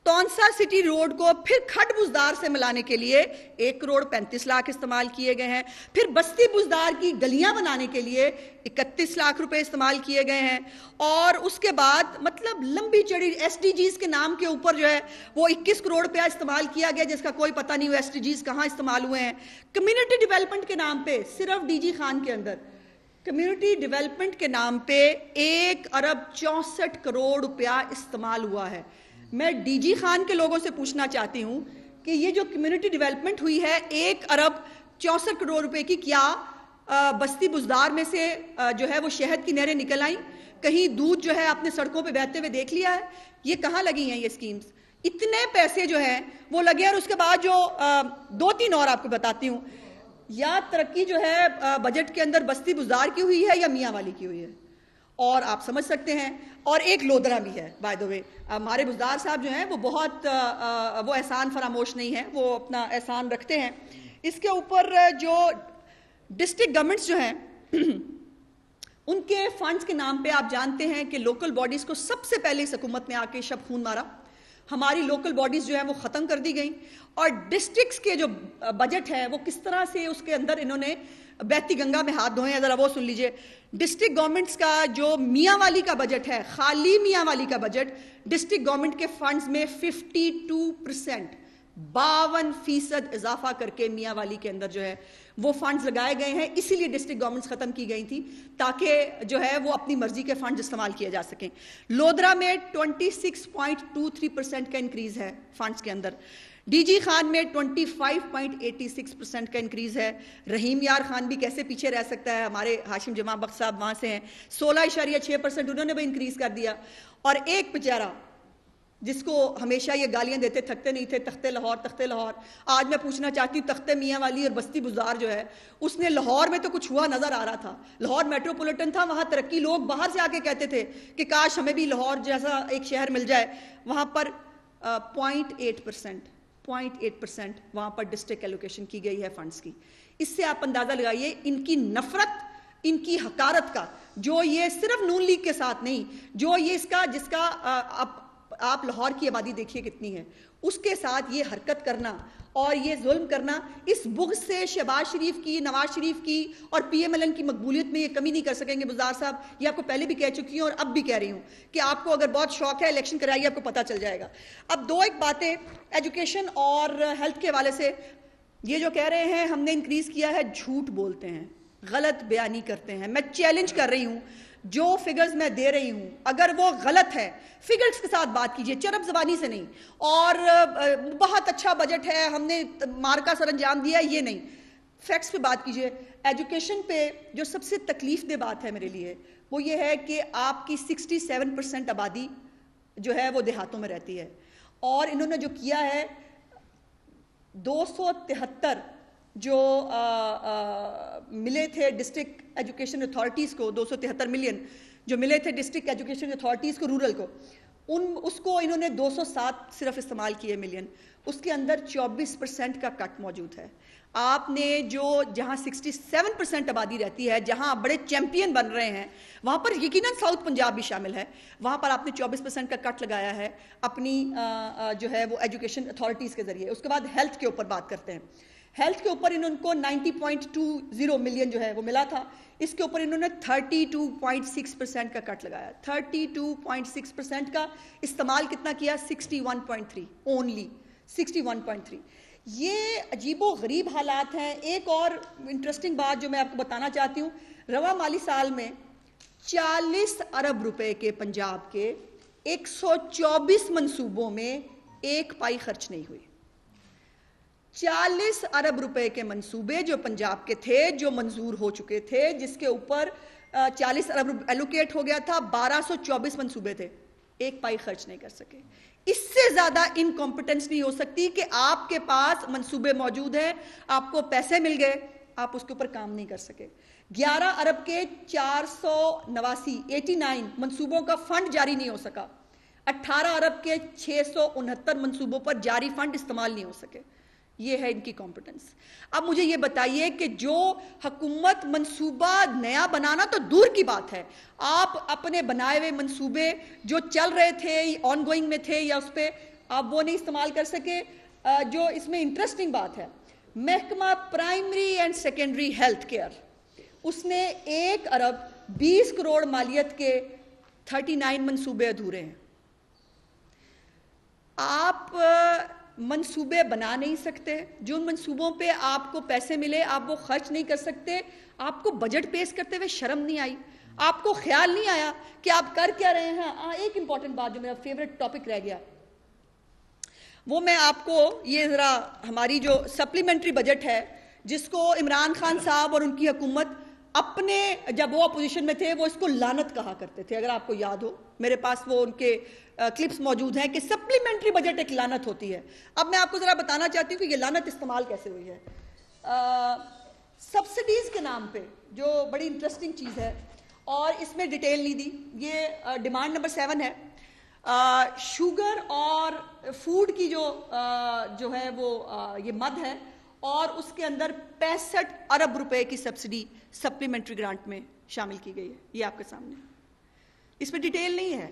تونسا سٹی روڈ کو پھر کھڈ بزدار سے ملانے کے لیے 1 کروڑ 35 لاکھ استعمال کیے گئے ہیں. پھر بستی بزدار کی گلیاں بنانے کے لیے 31 لاکھ روپے استعمال کیے گئے ہیں. اور اس کے بعد مطلب لمبی چڑی ایس ڈی جیز کے نام کے اوپر جو ہے وہ 21 کروڑ روپیہ استعمال کیا گیا, جس کا کوئی پتہ نہیں ہوا ایس ڈی جیز کہاں استعمال ہوئے ہیں. کمیونٹی ڈیولپمنٹ کے نام پہ صرف ڈی جی خان کے اندر کمیونٹی ڈیولپمنٹ کے نام پہ 1 ارب 64 کروڑ روپیہ استعمال ہوا ہے. میں ڈی جی خان کے لوگوں سے پوچھنا چاہتی ہوں کہ یہ جو کمیونٹی ڈیولپمنٹ ہوئی ہے 1 ارب 64 کروڑ روپے کی, کیا بستی بزدار میں سے جو ہے وہ شہد کی نہریں نکل آئیں؟ کہیں دودھ جو ہے اپنے سڑکوں پہ بہتے ہوئے دیکھ لیا ہے؟ یہ کہاں لگی ہیں یہ اسکیمز؟ اتنے پیسے جو ہیں وہ لگے. اور اس کے بعد جو 2-3 اور آپ کو بتاتی ہوں, یا ترقی جو ہے بجٹ کے اندر بستی بزدار کی ہوئی ہے یا میاں والی کی ہوئی ہے. اور آپ سمجھ سکتے ہیں. اور ایک لودرا بھی ہے بائی دا وے. ہمارے بزدار صاحب جو ہیں وہ بہت وہ احسان فراموش نہیں ہیں, وہ اپنا احسان رکھتے ہیں. اس کے اوپر جو ڈسٹرکٹ گورنمنٹس جو ہیں ان کے فنڈز کے نام پہ آپ جانتے ہیں کہ لوکل باڈیز کو سب سے پہلے اس حکومت نے آ کے شب خون مارا. ہماری لوکل باڈیز جو ہیں وہ ختم کر دی گئیں, اور ڈسٹرکٹس کے جو بجٹ ہے وہ کس طرح سے اس کے اندر انہوں نے بہتی گنگا میں ہاتھ دھوئے ہیں. ذرا وہ سن لیجئے. ڈسٹرکٹ گورنمنٹس کا جو میاں والی کا بجٹ ہے, خالی میاں والی کا بجٹ, ڈسٹرکٹ گورنمنٹ کے فنڈز میں 52%, 52% اضافہ کر کے میاں والی کے اندر جو ہے وہ فنڈز لگائے گئے ہیں. اسی لیے ڈسٹرکٹ گورنمنٹس ختم کی گئی تھی تاکہ جو ہے وہ اپنی مرضی کے فنڈز استعمال کیے جا سکیں. لودرا میں 26.23% کا انکریز ہے فنڈز کے اندر. ڈی جی خان میں 25.86% کا انکریز ہے. رحیم یار خان بھی کیسے پیچھے رہ سکتا ہے, ہمارے ہاشم جمع بخش صاحب وہاں سے ہیں, 16.6% انہوں نے بھی انکریز کر دیا. اور ایک بیچارہ جس کو ہمیشہ یہ گالیاں دیتے تھکتے نہیں تھے, تختے لاہور تختے لاہور, آج میں پوچھنا چاہتی ہوں تختے میاں والی اور بستی بزار جو ہے اس نے لاہور میں تو کچھ ہوا نظر آ رہا تھا. لاہور میٹروپولیٹن تھا, وہاں ترقی, لوگ باہر سے آ کے کہتے تھے کہ کاش ہمیں بھی لاہور جیسا ایک شہر مل جائے. وہاں پر 0.8% وہاں پر ڈسٹرکٹ ایلوکیشن کی گئی ہے فنڈز کی. اس سے آپ اندازہ لگائیے ان کی نفرت, ان کی حقارت کا, جو یہ صرف نون لیگ کے ساتھ نہیں, جو یہ اس کا جس کا آپ لاہور کی آبادی دیکھیے کتنی ہے, اس کے ساتھ یہ حرکت کرنا اور یہ ظلم کرنا, اس بغض سے شہباز شریف کی, نواز شریف کی اور پی ایم ایل این کی مقبولیت میں یہ کمی نہیں کر سکیں گے. بزدار صاحب, یہ آپ کو پہلے بھی کہہ چکی ہوں اور اب بھی کہہ رہی ہوں کہ آپ کو اگر بہت شوق ہے الیکشن کرائیے, آپ کو پتہ چل جائے گا. اب دو ایک باتیں ایجوکیشن اور ہیلتھ کے حوالے سے. یہ جو کہہ رہے ہیں ہم نے انکریز کیا ہے, جھوٹ بولتے ہیں, غلط بیانی کرتے ہیں. میں چیلنج کر رہی ہوں, جو فگرز میں دے رہی ہوں اگر وہ غلط ہے, فگرز کے ساتھ بات کیجئے, چرب زبانی سے نہیں. اور بہت اچھا بجٹ ہے, ہم نے مارکا سر انجام دیا, یہ نہیں, فیکٹس پہ بات کیجئے. ایجوکیشن پہ جو سب سے تکلیف دہ بات ہے میرے لیے وہ یہ ہے کہ آپ کی 67% آبادی جو ہے وہ دیہاتوں میں رہتی ہے, اور انہوں نے جو کیا ہے 273 جو ملے تھے ڈسٹرکٹ ایجوکیشن اتھارٹیز کو, 273 ملین جو ملے تھے ڈسٹرکٹ ایجوکیشن اتھارٹیز کو, رورل کو, اس کو انہوں نے 207 صرف استعمال کیے ملین. اس کے اندر 24% کا کٹ موجود ہے. آپ نے جو جہاں 67% آبادی رہتی ہے, جہاں بڑے چیمپئن بن رہے ہیں, وہاں پر یقیناً ساؤتھ پنجاب بھی شامل ہے, وہاں پر آپ نے 24% کا کٹ لگایا ہے اپنی جو ہے وہ ایجوکیشن اتھارٹیز کے ذریعے. اس کے بعد ہیلتھ کے اوپر بات کرتے ہیں. ہیلتھ کے اوپر انہوں کو 90.20 ملین جو ہے وہ ملا تھا, اس کے اوپر انہوں نے 32.6% کا کٹ لگایا. 32.6% کا استعمال کتنا کیا, 61.3 اونلی, 61.3. یہ عجیب و غریب حالات ہیں. ایک اور انٹرسٹنگ بات جو میں آپ کو بتانا چاہتی ہوں, رواں مالی سال میں 40 ارب روپے کے پنجاب کے 124 منصوبوں میں 1 پائی خرچ نہیں ہوئی. 40 ارب روپے کے منصوبے جو پنجاب کے تھے, جو منظور ہو چکے تھے, جس کے اوپر 40 ارب ایلوکیٹ ہو گیا تھا, 1224 منصوبے تھے, 1 پائی خرچ نہیں کر سکے. اس سے زیادہ انکمپٹنس نہیں ہو سکتی کہ آپ کے پاس منصوبے موجود ہیں, آپ کو پیسے مل گئے, آپ اس کے اوپر کام نہیں کر سکے. 11 ارب کے 489 منصوبوں کا فنڈ جاری نہیں ہو سکا. 18 ارب کے 669 منصوبوں پر جاری فنڈ استعمال نہیں ہو سکے. یہ ہے ان کی کمپٹنس. اب مجھے یہ بتائیے کہ جو حکومت منصوبہ نیا بنانا تو دور کی بات ہے, آپ اپنے بنائے ہوئے منصوبے جو چل رہے تھے, آن گوئنگ میں تھے, یا اس پہ آپ وہ نہیں استعمال کر سکے. جو اس میں انٹرسٹنگ بات ہے, محکمہ primary and secondary health care, اس نے 1 ارب 20 کروڑ مالیت کے 39 منصوبے ادھورے ہیں. آپ منصوبے بنا نہیں سکتے, جو ان منصوبوں پہ آپ کو پیسے ملے آپ وہ خرچ نہیں کر سکتے. آپ کو بجٹ پیش کرتے ہوئے شرم نہیں آئی, آپ کو خیال نہیں آیا کہ آپ کر کیا رہے ہیں. ایک امپورٹنٹ بات جو میرا فیوریٹ ٹاپک رہ گیا, وہ میں آپ کو یہ ذرا, ہماری جو سپلیمنٹری بجٹ ہے جس کو عمران خان صاحب اور ان کی حکومت اپنے جب وہ اپوزیشن میں تھے وہ اس کو لعنت کہا کرتے تھے, اگر آپ کو یاد ہو, میرے پاس وہ ان کے کلپس موجود ہیں کہ سپلیمنٹری بجٹ ایک لعنت ہوتی ہے. اب میں آپ کو ذرا بتانا چاہتی ہوں کہ یہ لعنت استعمال کیسے ہوئی ہے. سبسڈیز کے نام پہ جو بڑی انٹرسٹنگ چیز ہے, اور اس میں ڈیٹیل نہیں دی. یہ ڈیمانڈ نمبر 7 ہے. شوگر اور فوڈ کی جو ہے وہ یہ مد ہے اور اس کے اندر 65 ارب روپے کی سبسڈی سپلیمنٹری گرانٹ میں شامل کی گئی ہے. یہ آپ کے سامنے اس میں ڈیٹیل نہیں ہے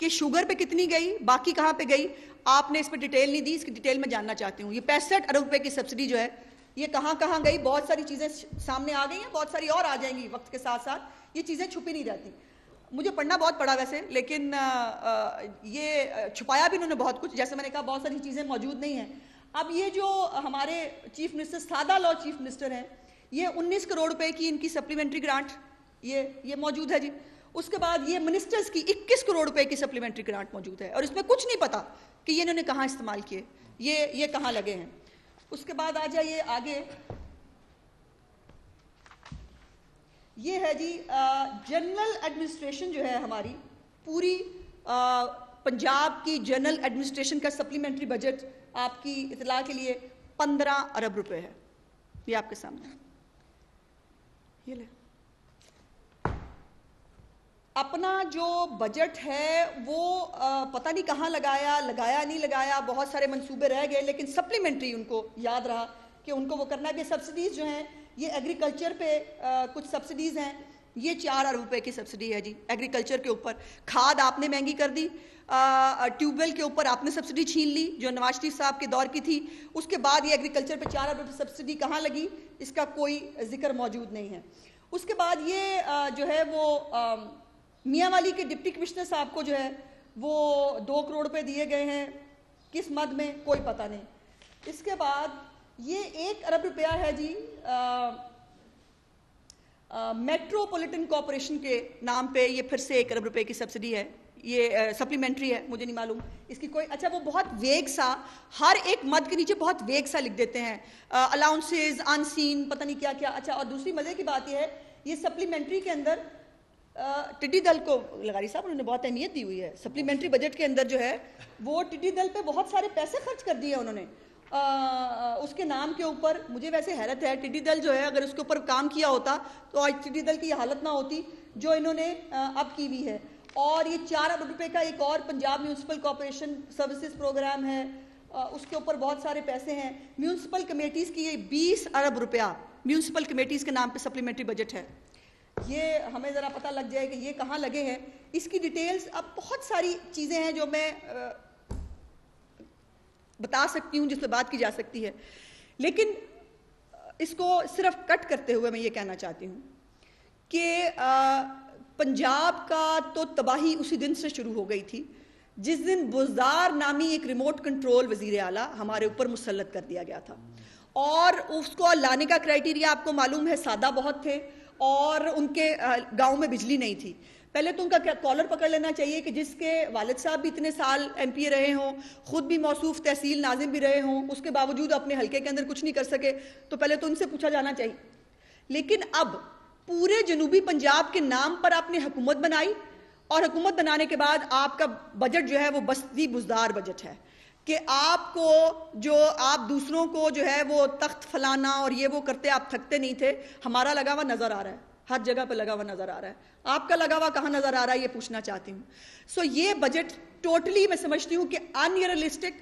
کہ شوگر پہ کتنی گئی, باقی کہاں پہ گئی, آپ نے اس پہ ڈیٹیل نہیں دی. اس کی ڈیٹیل میں جاننا چاہتی ہوں. یہ 65 ارب روپے کی سبسڈی جو ہے یہ کہاں کہاں گئی. بہت ساری چیزیں سامنے آ گئی ہیں, بہت ساری اور آ جائیں گی وقت کے ساتھ ساتھ. یہ چیزیں چھپی نہیں رہتی. مجھے پڑھنا بہت پڑا ویسے, لیکن یہ چھپایا بھی انہوں نے بہت کچھ. جیسے میں نے کہا بہت ساری چیزیں موجود نہیں ہیں. اب یہ جو ہمارے چیف منسٹر, سادہ لاء چیف منسٹر ہیں, یہ 19 کروڑ روپے کی ان کی سپلیمنٹری گرانٹ یہ موجود ہے جی. اس کے بعد یہ منسٹرز کی 21 کروڑ روپے کی سپلیمنٹری گرانٹ موجود ہے, اور اس میں کچھ نہیں پتا کہ یہ انہوں نے کہاں استعمال کیے, یہ کہاں لگے ہیں. اس کے بعد آ جائیے آگے. یہ ہے جی جنرل ایڈمنسٹریشن جو ہے ہماری پوری پنجاب کی جنرل ایڈمنسٹریشن کا سپلیمنٹری بجٹ آپ کی اطلاع کے لیے 15 ارب روپے ہے. یہ آپ کے سامنے یہ لے. اپنا جو بجٹ ہے وہ پتہ نہیں کہاں لگایا نہیں لگایا, بہت سارے منصوبے رہ گئے, لیکن سپلیمنٹری ان کو یاد رہا کہ ان کو وہ کرنا ہے. کہ سبسڈیز جو ہیں یہ ایگریکلچر پہ کچھ سبسڈیز ہیں, یہ 4 ارب روپے کی سبسڈی ہے جی ایگریکلچر کے اوپر. کھاد آپ نے مہنگی کر دی, ٹیوب ویل کے اوپر آپ نے سبسڈی چھین لی جو نواز شریف صاحب کے دور کی تھی. اس کے بعد یہ ایگریکلچر پہ 4 ارب روپے سبسڈی کہاں لگی, اس کا کوئی ذکر موجود نہیں ہے. اس کے بعد یہ جو ہے وہ میاں والی کے ڈپٹی کمشنر صاحب کو جو ہے وہ 2 کروڑ روپے دیے گئے ہیں, کس مد میں کوئی پتہ نہیں. اس کے بعد یہ 1 ارب روپیہ ہے جی میٹروپولیٹن کارپوریشن کے نام پہ, یہ پھر سے 1 ارب روپے کی سبسڈی ہے. یہ سپلیمنٹری ہے, مجھے نہیں معلوم اس کی کوئی. اچھا وہ بہت ویگ سا, ہر ایک مد کے نیچے بہت ویگ سا لکھ دیتے ہیں, الاؤنسز ان سین پتہ نہیں کیا کیا. اچھا اور دوسری مزے کی بات یہ ہے یہ سپلیمنٹری کے اندر ٹڈی دل کو لغاری صاحب انہوں نے بہت اہمیت دی ہوئی ہے. سپلیمنٹری بجٹ کے اندر جو ہے وہ ٹڈی دل پہ بہت سارے پیسے خرچ کر دیے انہوں نے اس کے نام کے اوپر. مجھے ویسے حیرت ہے, ٹڈی دل جو ہے اگر اس کے اوپر کام کیا ہوتا تو آج ٹڈی دل کی یہ حالت نہ ہوتی جو انہوں نے اب کی ہوئی ہے. اور یہ 4 ارب روپے کا ایک اور Punjab municipal corporation services programme ہے, اس کے اوپر بہت سارے پیسے ہیں. میونسپل کمیٹیز کی یہ 20 ارب روپیہ میونسپل کمیٹیز کے نام پہ سپلیمنٹری بجٹ ہے. یہ ہمیں ذرا پتہ لگ جائے کہ یہ کہاں لگے ہیں. اس کی ڈیٹیلز, اب بہت ساری چیزیں ہیں جو میں بتا سکتی ہوں جس پہ بات کی جا سکتی ہے, لیکن اس کو صرف کٹ کرتے ہوئے میں یہ کہنا چاہتی ہوں کہ پنجاب کا تو تباہی اسی دن سے شروع ہو گئی تھی جس دن بزدار نامی ایک ریموٹ کنٹرول وزیر اعلیٰ ہمارے اوپر مسلط کر دیا گیا تھا. اور اس کو لانے کا کرائیٹیریا آپ کو معلوم ہے سادہ بہت تھے, اور ان کے گاؤں میں بجلی نہیں تھی. پہلے تو ان کا کالر پکڑ لینا چاہیے کہ جس کے والد صاحب بھی اتنے سال ایم پی اے رہے ہوں, خود بھی موصوف تحصیل ناظم بھی رہے ہوں, اس کے باوجود اپنے حلقے کے اندر کچھ نہیں کر سکے, تو پہلے تو ان سے پوچھا جانا چاہیے. لیکن اب پورے جنوبی پنجاب کے نام پر آپ نے حکومت بنائی, اور حکومت بنانے کے بعد آپ کا بجٹ جو ہے وہ بستی بزدار بجٹ ہے کہ آپ کو جو آپ دوسروں کو جو ہے وہ تخت فلانا اور یہ وہ کرتے آپ تھکتے نہیں تھے. ہمارا لگا ہوا نظر آ رہا ہے, ہر جگہ پہ لگا ہوا نظر آ رہا ہے. آپ کا لگا ہوا کہاں نظر آ رہا ہے یہ پوچھنا چاہتی ہوں. سو یہ بجٹ ٹوٹلی میں سمجھتی ہوں کہ ان ریئلسٹک,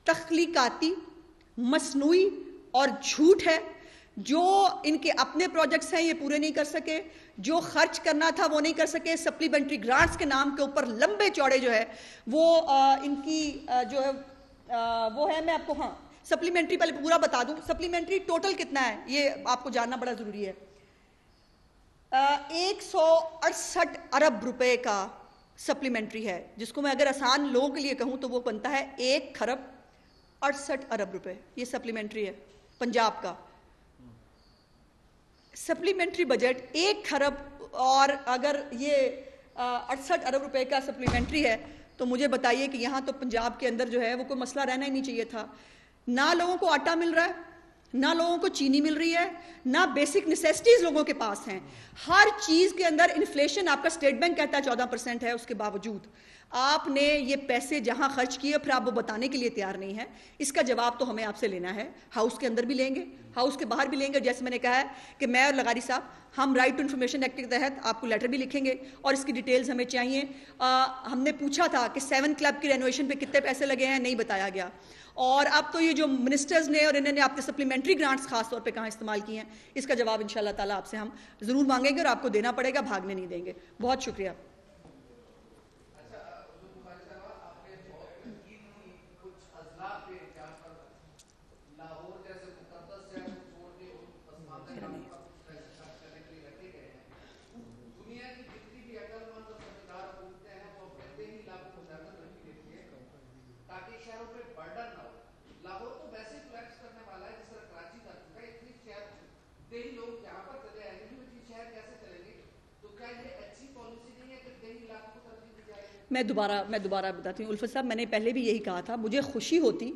تخلیقاتی, مصنوعی اور جھوٹ ہے. جو ان کے اپنے پروجیکٹس ہیں یہ پورے نہیں کر سکے, جو خرچ کرنا تھا وہ نہیں کر سکے. سپلیمنٹری گرانٹس کے نام کے اوپر لمبے چوڑے جو ہے وہ ان کی جو ہے وہ ہے. میں آپ کو سپلیمنٹری پہلے پورا بتا دوں. سپلیمنٹری ٹوٹل کتنا ہے یہ آپ کو جاننا بڑا ضروری ہے. 168 ارب روپے کا سپلیمنٹری ہے, جس کو میں اگر آسان لوگوں کے لیے کہوں تو وہ بنتا ہے 1 کھرب 68 ارب روپے. یہ سپلیمنٹری ہے پنجاب کا سپلیمنٹری بجٹ 1 کھرب. اور اگر یہ 68 ارب روپے کا سپلیمنٹری ہے تو مجھے بتائیے کہ یہاں تو پنجاب کے اندر جو ہے وہ کوئی مسئلہ رہنا ہی نہیں چاہیے تھا. نہ لوگوں کو آٹا مل رہا ہے, نہ لوگوں کو چینی مل رہی ہے, نہ بیسک نیسیسٹیز لوگوں کے پاس ہیں. ہر چیز کے اندر انفلیشن آپ کا اسٹیٹ بینک کہتا ہے 14% ہے, اس کے باوجود آپ نے یہ پیسے جہاں خرچ کیے پھر آپ وہ بتانے کے لیے تیار نہیں ہے. اس کا جواب تو ہمیں آپ سے لینا ہے, ہاؤس کے اندر بھی لیں گے, ہاؤس کے باہر بھی لیں گے. جیسے میں نے کہا ہے کہ میں اور لغاری صاحب ہم رائٹ ٹو انفارمیشن ایکٹ کے تحت آپ کو لیٹر بھی لکھیں گے اور اس کی ڈیٹیلز ہمیں چاہیے. ہم نے پوچھا تھا کہ 7 کلب کی رینوویشن پہ کتنے پیسے لگے ہیں, نہیں بتایا گیا. اور اب تو یہ جو منسٹرز نے اور انہوں نے اپنے سپلیمنٹری گرانٹس خاص طور پہ کہاں استعمال کی ہیں, اس کا جواب انشاءاللہ تعالیٰ آپ سے ہم ضرور مانگیں گے اور آپ کو دینا پڑے گا, بھاگنے نہیں دیں گے. بہت شکریہ. میں دوبارہ بتاتی ہوں الفت صاحب, میں نے پہلے بھی یہی کہا تھا, مجھے خوشی ہوتی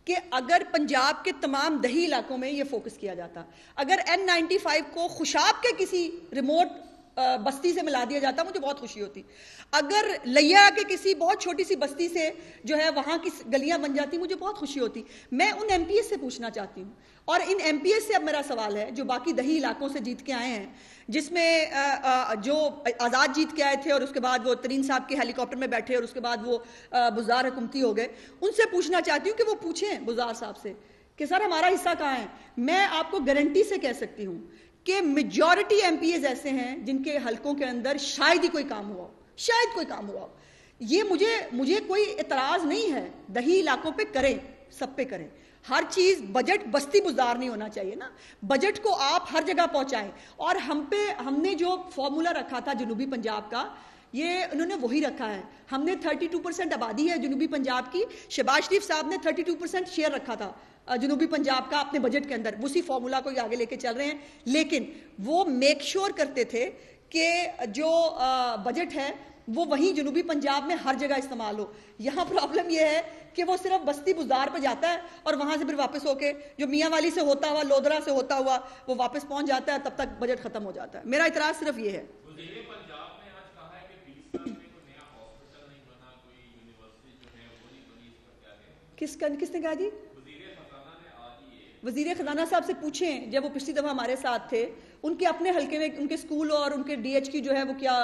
کہ اگر پنجاب کے تمام دیہی علاقوں میں یہ فوکس کیا جاتا, اگر N95 کو خوشاب کے کسی ریموٹ بستی سے ملا دیا جاتا, مجھے بہت خوشی ہوتی. اگر لیا کے کسی بہت چھوٹی سی بستی سے جو ہے وہاں کی گلیاں بن جاتی, مجھے بہت خوشی ہوتی. میں ان ایم پی ایس سے پوچھنا چاہتی ہوں, اور ان ایم پی ایس سے اب میرا سوال ہے جو باقی دیہی علاقوں سے جیت کے آئے ہیں, جس میں جو آزاد جیت کے آئے تھے اور اس کے بعد وہ ترین صاحب کے ہیلی کاپٹر میں بیٹھے اور اس کے بعد وہ بزار حکومتی ہو گئے, ان سے پوچھنا چاہتی ہوں کہ وہ پوچھیں بزار صاحب سے کہ سر ہمارا حصہ کہاں ہے. میں آپ کو گارنٹی سے کہہ سکتی ہوں کہ میجورٹی ایم پی ایز ایسے ہیں جن کے حلقوں کے اندر شاید ہی کوئی کام ہوا ہو, شاید کوئی کام ہوا ہو. یہ مجھے کوئی اعتراض نہیں ہے, دیہی علاقوں پہ کریں, سب پہ کریں. ہر چیز بجٹ بستی بزار نہیں ہونا چاہیے نا, بجٹ کو آپ ہر جگہ پہنچائیں. اور ہم نے جو فارمولا رکھا تھا جنوبی پنجاب کا, یہ انہوں نے وہی رکھا ہے. ہم نے 32% آبادی ہے جنوبی پنجاب کی, شہباز شریف صاحب نے 32% شیئر رکھا تھا جنوبی پنجاب کا اپنے بجٹ کے اندر, اسی فارمولا کو آگے لے کے چل رہے ہیں. لیکن وہ میک شور کرتے تھے کہ جو بجٹ ہے وہ وہیں جنوبی پنجاب میں ہر جگہ استعمال ہو. یہاں پرابلم یہ ہے کہ وہ صرف بستی بزار پہ جاتا ہے اور وہاں سے پھر واپس ہو کے جو میاں والی سے ہوتا ہوا, لودرا سے ہوتا ہوا وہ واپس پہنچ جاتا ہے, تب تک بجٹ ختم ہو جاتا ہے. میرا اعتراض صرف یہ ہے. کس نے کہا جی؟ وزیر خزانہ صاحب سے پوچھیں, جب وہ پچھلی دفعہ ہمارے ساتھ تھے, ان کے اپنے حلقے میں ان کے اسکول اور ان کے ڈی ایچ کی جو ہے وہ کیا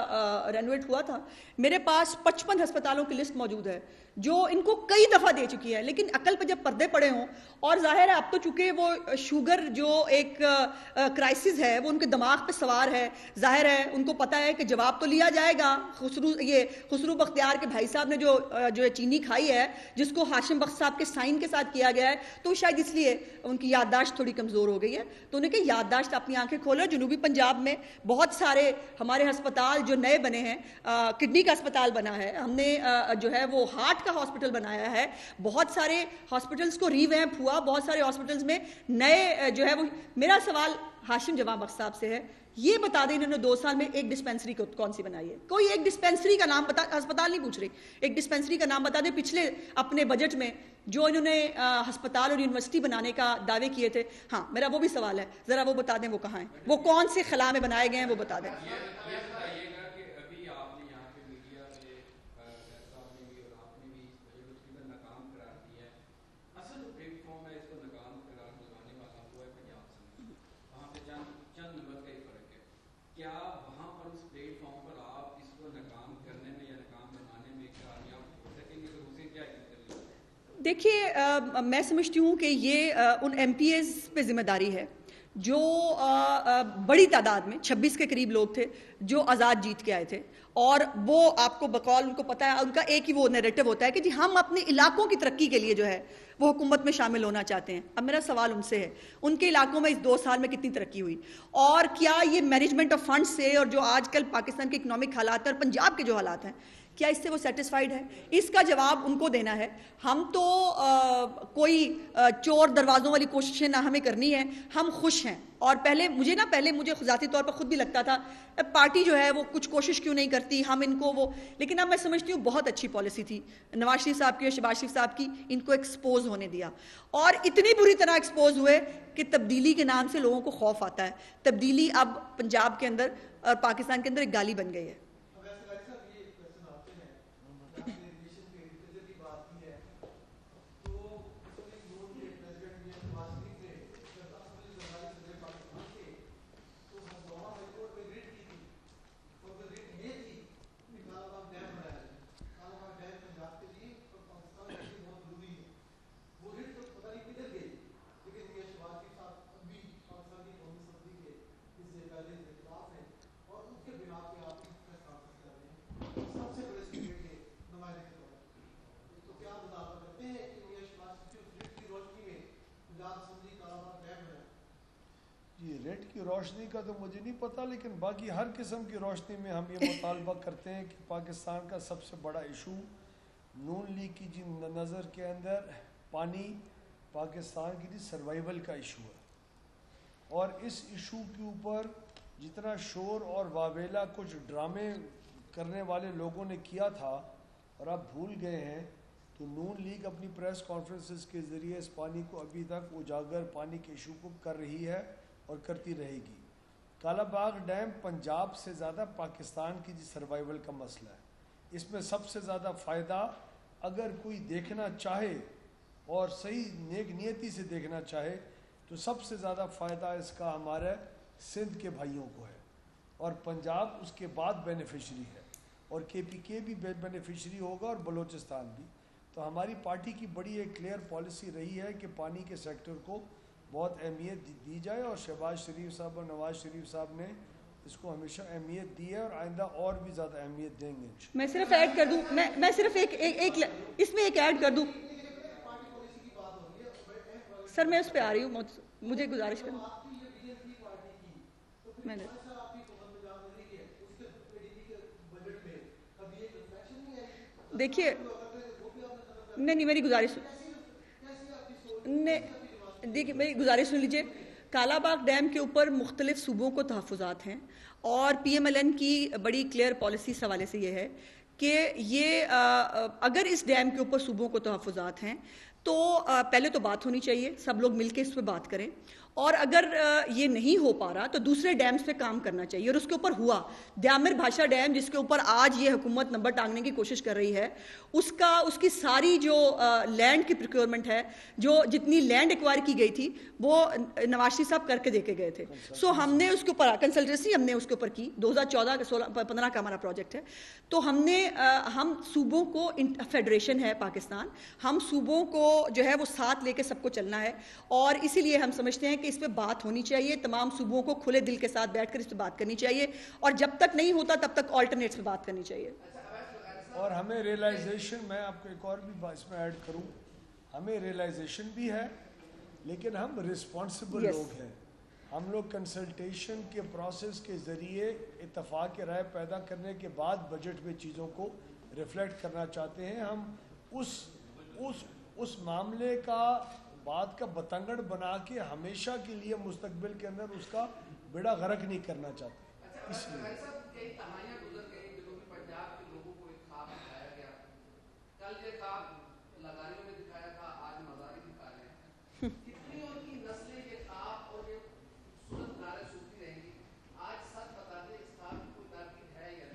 رینویٹ ہوا تھا. میرے پاس 55 ہسپتالوں کی لسٹ موجود ہے جو ان کو کئی دفعہ دے چکی ہے, لیکن عقل پہ جب پردے پڑے ہوں, اور ظاہر ہے اب تو چونکہ وہ شوگر جو ایک کرائسس ہے وہ ان کے دماغ پہ سوار ہے, ظاہر ہے ان کو پتہ ہے کہ جواب تو لیا جائے گا. خسرو بختیار کے بھائی صاحب نے جو چینی کھائی ہے, جس کو ہاشم بخش صاحب کے سائن کے ساتھ کیا گیا ہے, تو شاید اس لیے ان کی یادداشت تھوڑی کمزور ہو گئی ہے. تو انہیں کہ یادداشت اپنی آنکھیں کھولو. جنوبی پنجاب میں بہت سارے ہمارے ہسپتال جو نئے بنے ہیں, کڈنی کا ہسپتال بنا ہے, ہم نے جو ہے وہ ہارٹ کا ہاسپٹل بنایا ہے, بہت سارے ہاسپٹلس کو ری ویمپ ہوا, بہت سارے ہاسپٹلس میں نئے جو ہے وہ. میرا سوال ہاشم جمع بخش صاحب سے ہے, یہ بتا دیں انہوں نے 2 سال میں ایک ڈسپینسری کون سی بنائی ہے؟ کوئی ایک ڈسپینسری کا نام بتا, ہسپتال نہیں پوچھ رہی, ایک ڈسپینسری کا نام بتا دیں پچھلے اپنے بجٹ میں جو انہوں نے ہسپتال اور یونیورسٹی بنانے کا دعوے کیے تھے. ہاں میرا وہ بھی سوال ہے, ذرا وہ بتا دیں وہ کہاں ہیں, وہ کون سے خلا میں بنائے گئے ہیں, وہ بتا دیں. دیکھیے میں سمجھتی ہوں کہ یہ ان ایم پی ایز پہ ذمہ داری ہے جو بڑی تعداد میں 26 کے قریب لوگ تھے جو آزاد جیت کے آئے تھے, اور وہ آپ کو بقول ان کو پتہ ہے, ان کا ایک ہی وہ نیریٹو ہوتا ہے کہ جی ہم اپنے علاقوں کی ترقی کے لیے جو ہے وہ حکومت میں شامل ہونا چاہتے ہیں. اب میرا سوال ان سے ہے, ان کے علاقوں میں اس 2 سال میں کتنی ترقی ہوئی, اور کیا یہ مینجمنٹ آف فنڈ سے اور جو آج کل پاکستان کے اکنامک حالات ہیں اور پنجاب کے جو حالات ہیں, کیا اس سے وہ سیٹسفائیڈ ہے؟ اس کا جواب ان کو دینا ہے. ہم تو کوئی چور دروازوں والی کوششیں نہ ہمیں کرنی ہے, ہم خوش ہیں. اور پہلے مجھے ذاتی طور پر خود بھی لگتا تھا پارٹی جو ہے وہ کچھ کوشش کیوں نہیں کرتی, ہم ان کو وہ, لیکن اب میں سمجھتی ہوں بہت اچھی پالیسی تھی نواز شریف صاحب کی اور شہباز شریف صاحب کی, ان کو ایکسپوز ہونے دیا, اور اتنی بری طرح ایکسپوز ہوئے کہ تبدیلی کے نام سے لوگوں کو خوف آتا ہے. تبدیلی اب پنجاب کے اندر اور پاکستان کے اندر ایک گالی بن گئی ہے. جی ریٹ کی روشنی کا تو مجھے نہیں پتہ، لیکن باقی ہر قسم کی روشنی میں ہم یہ مطالبہ کرتے ہیں کہ پاکستان کا سب سے بڑا ایشو نون لیگ کی جی نظر کے اندر پانی پاکستان کی جی سروائیول کا ایشو ہے، اور اس ایشو کے اوپر جتنا شور اور واویلا کچھ ڈرامے کرنے والے لوگوں نے کیا تھا اور اب بھول گئے ہیں، تو نون لیگ اپنی پریس کانفرنسز کے ذریعے اس پانی کو ابھی تک اجاگر پانی کے ایشو کو کر رہی ہے اور کرتی رہے گی۔ کالا باغ ڈیم پنجاب سے زیادہ پاکستان کی جی سروائیول کا مسئلہ ہے، اس میں سب سے زیادہ فائدہ اگر کوئی دیکھنا چاہے اور صحیح نیک نیتی سے دیکھنا چاہے تو سب سے زیادہ فائدہ اس کا ہمارے سندھ کے بھائیوں کو ہے، اور پنجاب اس کے بعد بینیفیشری ہے، اور کے پی کے بھی بینیفیشری ہوگا اور بلوچستان بھی۔ تو ہماری پارٹی کی بڑی ایک کلیئر پالیسی رہی ہے کہ پانی کے سیکٹر کو بہت اہمیت دی جائے، اور شہباز شریف صاحب اور نواز شریف صاحب نے اس کو ہمیشہ اہمیت دی ہے اور آئندہ اور بھی زیادہ اہمیت دیں گے۔ میں صرف ایڈ کر دوں، میں صرف ایک اس میں ایک ایڈ کر دوں سر، میں اس پہ آ رہی ہوں، مجھے گزارش کروں میں نے دیکھیے نہیں میری گزارش دیکھیے میری گزارش سن لیجیے۔ کالا باغ ڈیم کے اوپر مختلف صوبوں کو تحفظات ہیں، اور پی ایم ایل این کی بڑی کلیئر پالیسی اس حوالے سے یہ ہے کہ یہ اگر اس ڈیم کے اوپر صوبوں کو تحفظات ہیں تو پہلے تو بات ہونی چاہیے، سب لوگ مل کے اس پہ بات کریں، اور اگر یہ نہیں ہو پا رہا تو دوسرے ڈیمز پہ کام کرنا چاہیے، اور اس کے اوپر ہوا دیامر بھاشا ڈیم جس کے اوپر آج یہ حکومت نمبر ٹانگنے کی کوشش کر رہی ہے، اس کی ساری جو لینڈ کی پروکیورمنٹ ہے، جو جتنی لینڈ ایکوائر کی گئی تھی وہ نواز شریف صاحب کر کے دے کے گئے تھے، سو ہم نے اس کے اوپر کنسلٹنسی ہم نے اس کے اوپر کی 2014-15 کا ہمارا پروجیکٹ ہے، تو ہم صوبوں کو فیڈریشن ہے پاکستان، ہم صوبوں کو جو ہے وہ ساتھ لے کے سب کو چلنا ہے، اور اسی لیے ہم سمجھتے ہیں کہ اس پہ بات ہونی چاہیے، تمام صوبوں کو کھلے دل کے ساتھ بیٹھ کر اس پہ بات کرنی چاہیے، اور جب تک نہیں ہوتا تب تک آلٹرنیٹس پہ بات کرنی چاہیے۔ اور ہمیں ریئلائزیشن، میں آپ کو ایک اور بھی اس میں ایڈ کروں، ہمیں ریئلائزیشن بھی ہے، لیکن ہم رسپانسبل لوگ ہیں، ہم لوگ کنسلٹیشن کے پروسیس کے ذریعے اتفاق رائے پیدا کرنے کے بعد بجٹ میں چیزوں کو ریفلیکٹ کرنا چاہتے ہیں، ہم اس معاملے کا بات کا بتنگڑ بنا کے ہمیشہ کے لیے مستقبل کے اندر اس کا بیڑا غرق نہیں کرنا چاہتے، اس لیے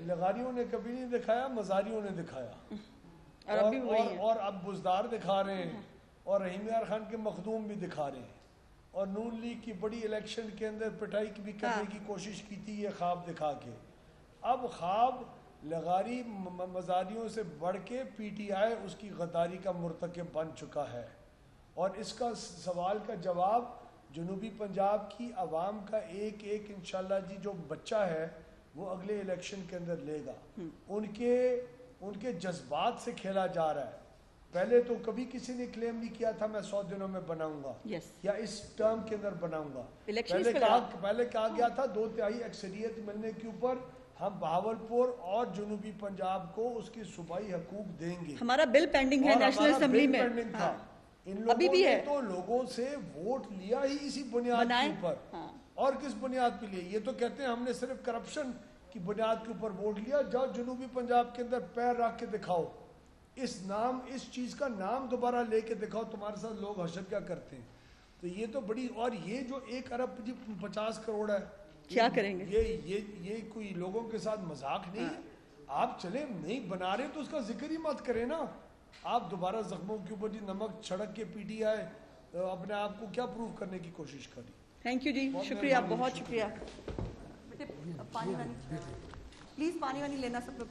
لغاریوں نے کبھی نہیں دکھایا، مزاریوں نے دکھایا، اور اب بزدار دکھا رہے ہیں، اور رحیم یار خان کے مخدوم بھی دکھا رہے ہیں، اور نون لیگ کی بڑی الیکشن کے اندر پٹائی بھی کرنے کی کوشش کی تھی یہ خواب دکھا کے، اب خواب لغاری مزاریوں سے بڑھ کے پی ٹی آئی اس کی غداری کا مرتکب بن چکا ہے، اور اس کا سوال کا جواب جنوبی پنجاب کی عوام کا ایک انشاءاللہ جی جو بچہ ہے وہ اگلے الیکشن کے اندر لے گا، ان کے جذبات سے کھیلا جا رہا ہے۔ پہلے تو کبھی کسی نے کلیم نہیں کیا تھا میں 100 دنوں میں بناؤں گا یا اس ٹرم کے اندر بناؤں گا، پہلے کہا گیا تھا 2/3 اکثریت ملنے کے اوپر ہم بہاولپور اور جنوبی پنجاب کو اس کی صوبائی حقوق دیں گے، ہمارا بل پینڈنگ ہے نیشنل اسمبلی میں، ان لوگوں نے تو لوگوں سے ووٹ لیا ہی اسی بنیاد کے اوپر، اور کس بنیاد پہ لیا؟ یہ تو کہتے ہیں ہم نے صرف کرپشن کی بنیاد کے اوپر ووٹ لیا، جاؤ جنوبی پنجاب کے اندر پیر رکھ کے دکھاؤ، اس چیز کا نام دوبارہ لے کے دکھاؤ، تمہارے ساتھ لوگ حشر کیا کرتے ہیں۔ تو یہ تو بڑی، اور یہ جو 1 ارب 50 کروڑ ہے کیا کریں گے، یہ کوئی لوگوں کے ساتھ مذاق نہیں ہے، آپ چلیں نہیں بنا رہے تو اس کا ذکر ہی مت کریں نا، آپ دوبارہ زخموں کے اوپر جی نمک چھڑک کے پی ٹی آئی اپنے آپ کو کیا پروف کرنے کی کوشش کری۔ تھینک یو جی، شکریہ، بہت شکریہ۔ پانی وانی پلیز، پانی وانی لینا سب لوگ۔